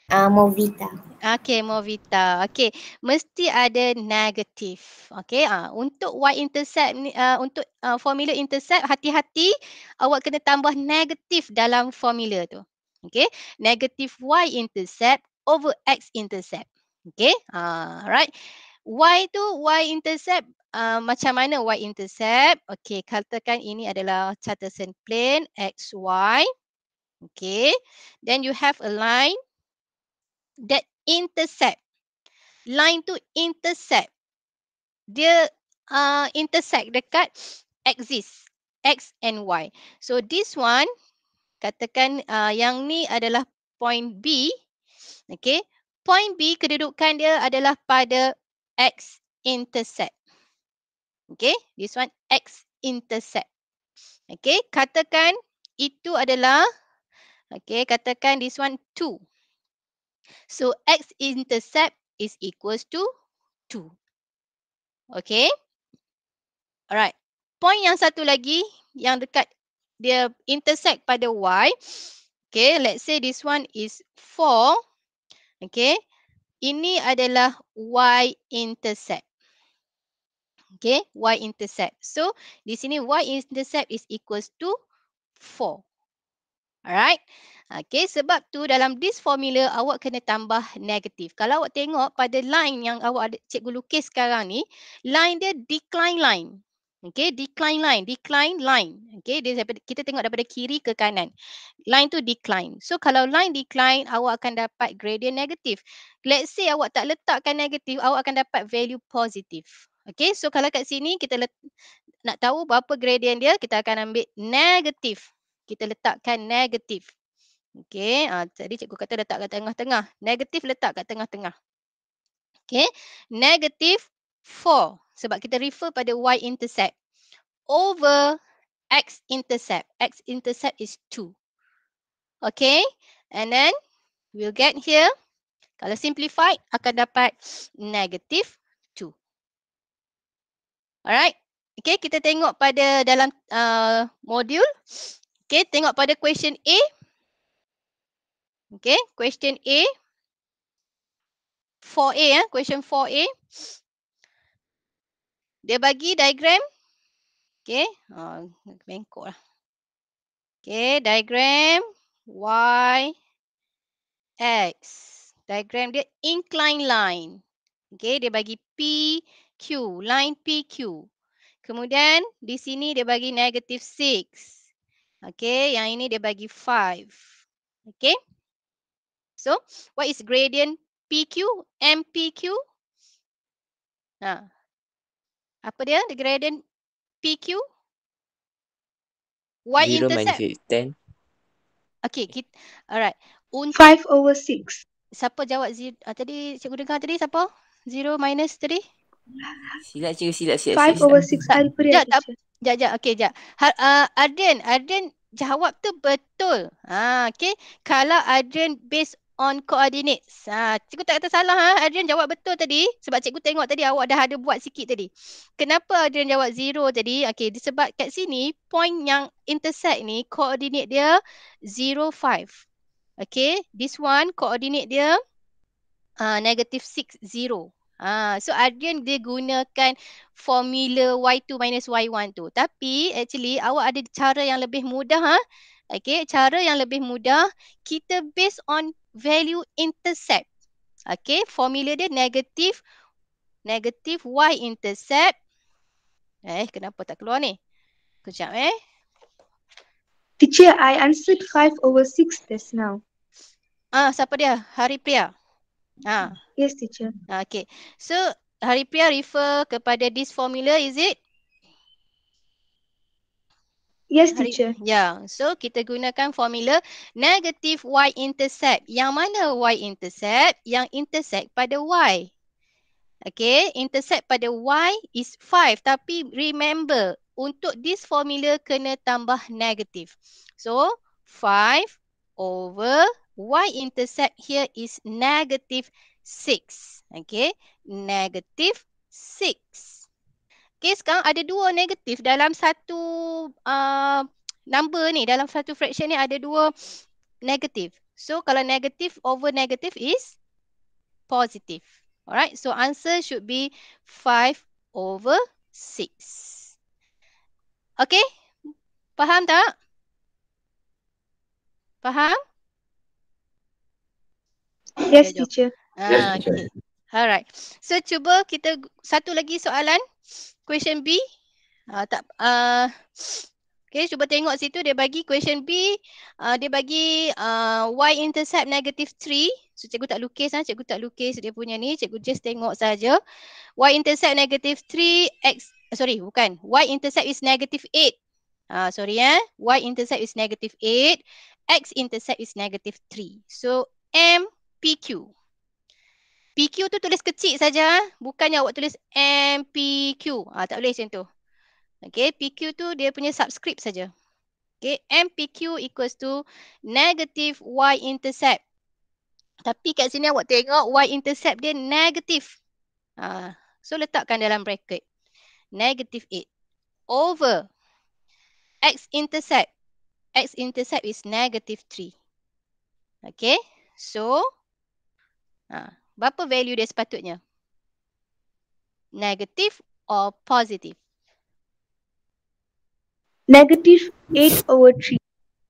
Movita. Okay, Movita. Okay, mesti ada negatif. Okay, untuk Y-intercept ni, untuk formula intercept, hati-hati awak kena tambah negatif dalam formula tu. Okay, negatif Y-intercept over X-intercept. Okay, right. Y tu, Y-intercept, macam mana Y-intercept? Okay, katakan ini adalah Charterson plane, XY. Okay, then you have a line that intercept. Line tu intercept. Dia intersect dekat axis X and Y. So this one, katakan yang ni adalah point B. Okay, point B kedudukan dia adalah pada X intercept. Okay, this one X intercept. Okay, katakan itu adalah, okay, katakan this one 2. So X-intercept is equals to 2. Okay. Alright. Point yang satu lagi yang dekat dia intersect pada Y. Okay, let's say this one is 4. Okay. Ini adalah Y-intercept. Okay, Y-intercept. So, di sini Y-intercept is equals to 4. Alright. Okay, sebab tu dalam this formula awak kena tambah negatif. Kalau awak tengok pada line yang awak ada, cikgu lukis sekarang ni, line dia decline line. Okay, decline line. Okay, kita tengok daripada kiri ke kanan. Line tu decline. So kalau line decline, awak akan dapat gradient negatif. Let's say awak tak letakkan negatif, awak akan dapat value positif. Okay, so kalau kat sini kita nak tahu berapa gradient dia, kita akan ambil negatif. Kita letakkan negatif. Okey, tadi cikgu kata letak kat tengah-tengah. Negatif letak kat tengah-tengah. Okey, negatif 4 sebab kita refer pada y-intercept over x-intercept. X-intercept is 2. Okay, and then we'll get here. Kalau simplified akan dapat negative 2. Alright. Okay, kita tengok pada dalam modul. Okay, tengok pada question A. Okay, question A. 4A, question 4A. Dia bagi diagram. Okay, bengkok lah. Okay, diagram Y, X. Diagram dia incline line. Okay, dia bagi PQ, line PQ. Kemudian di sini dia bagi negative 6. Okay, yang ini dia bagi 5. Okay. So, what is gradient PQ, MPQ? Apa dia? The gradient PQ? Y-intercept. 0 -10. Okay, alright. 5/6. Siapa jawab tadi cikgu dengar tadi siapa? 0 minus tadi? Silap cikgu, silap. 5/6 Haripriya, teacher. Sekejap. Okay, sekejap. Adrian jawab tu betul. Okay. Kalau Adrian based on coordinates. Cikgu tak kata salah. Adrian jawab betul tadi. Sebab cikgu tengok tadi awak dah ada buat sikit tadi. Kenapa Adrian jawab 0 tadi? Okay, disebab kat sini point yang intersect ni coordinate dia 0, 5. Okay, this one coordinate dia negative 6, 0. So Adrian dia gunakan formula Y2 minus Y1 tu. Tapi actually awak ada cara yang lebih mudah. Okay, cara yang lebih mudah kita based on value intercept. Okay, formula dia negative Y-intercept. Kenapa tak keluar ni? Kejap Teacher, I answered 5/6 just now. Siapa dia? Haripriya. Yes, teacher. Okay. So, Haripriya refer kepada this formula, is it? Yes, teacher. Ya. So, kita gunakan formula negative y-intercept. Yang mana y-intercept? Yang intercept pada y. Okay. Intercept pada y is 5. Tapi remember, untuk this formula kena tambah negative. So, 5 over y-intercept here is negative 6. Okay. Negative 6. Okay, sekarang ada dua negatif dalam satu number ni. Dalam satu fraction ni ada dua negatif. So, kalau negatif over negatif is positive. Alright, so answer should be 5/6. Okay, faham tak? Faham? Yes, teacher. Okay. Alright. So cuba kita satu lagi soalan. Question B. Okay, cuba tengok situ dia bagi question B. Dia bagi y-intercept negative 3. So cikgu tak lukis dia punya ni. Cikgu just tengok saja. Y-intercept negative 3. Y-intercept is negative 8. Y-intercept is negative 8. X-intercept is negative 3. So M, PQ. PQ tu tulis kecil saja. Bukannya awak tulis MPQ. Tak boleh macam tu. Okay, PQ tu dia punya subscript saja. Okay, MPQ equals to negative Y-intercept. Tapi kat sini awak tengok Y-intercept dia negatif. So letakkan dalam bracket. Negative 8 over X-intercept. X-intercept is negative 3. Okay, so berapa value dia sepatutnya? Negative or positive? Negative 8/3.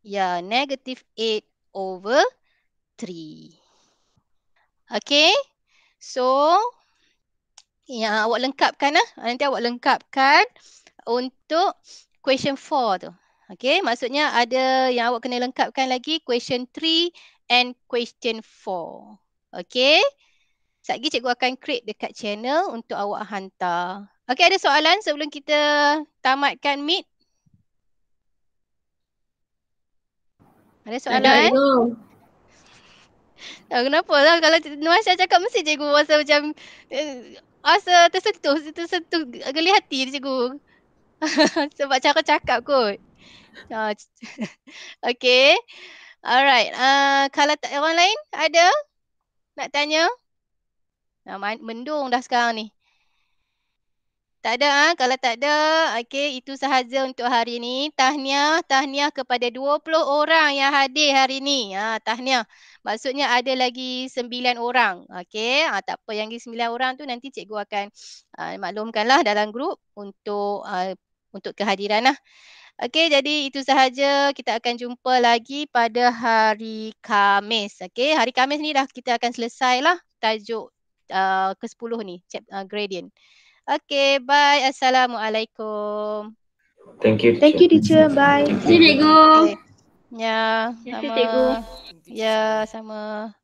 Ya, negative 8/3. Okay. So, yang awak lengkapkan nanti awak lengkapkan untuk question 4 tu. Okay, maksudnya ada yang awak kena lengkapkan lagi question 3 and question 4. Okay. Sekejap lagi cikgu akan create dekat channel untuk awak hantar. Okey, ada soalan sebelum kita tamatkan meet? Ada soalan? Kenapa lah kalau Nuasha cakap mesti cikgu rasa macam rasa tersentuh geli hati cikgu. Sebab cara cakap kot. Okay. Alright. Kalau orang lain ada nak tanya? Mendung dah sekarang ni. Tak ada kalau tak ada, okey, itu sahaja untuk hari ni. Tahniah kepada 20 orang yang hadir hari ni. Tahniah. Maksudnya ada lagi 9 orang. Okey, tak apa, yang lagi 9 orang tu nanti cikgu akan maklumkanlah dalam grup untuk kehadiran lah. Okey, jadi itu sahaja. Kita akan jumpa lagi pada hari Khamis. Okey, hari Khamis ni dah kita akan selesailah tajuk ke-10 ni, gradient. Okay, bye. Assalamualaikum. Thank you, Thank you, teacher. Bye. Cikgu. Ya, Terima kasih, sama. cikgu. Ya, sama.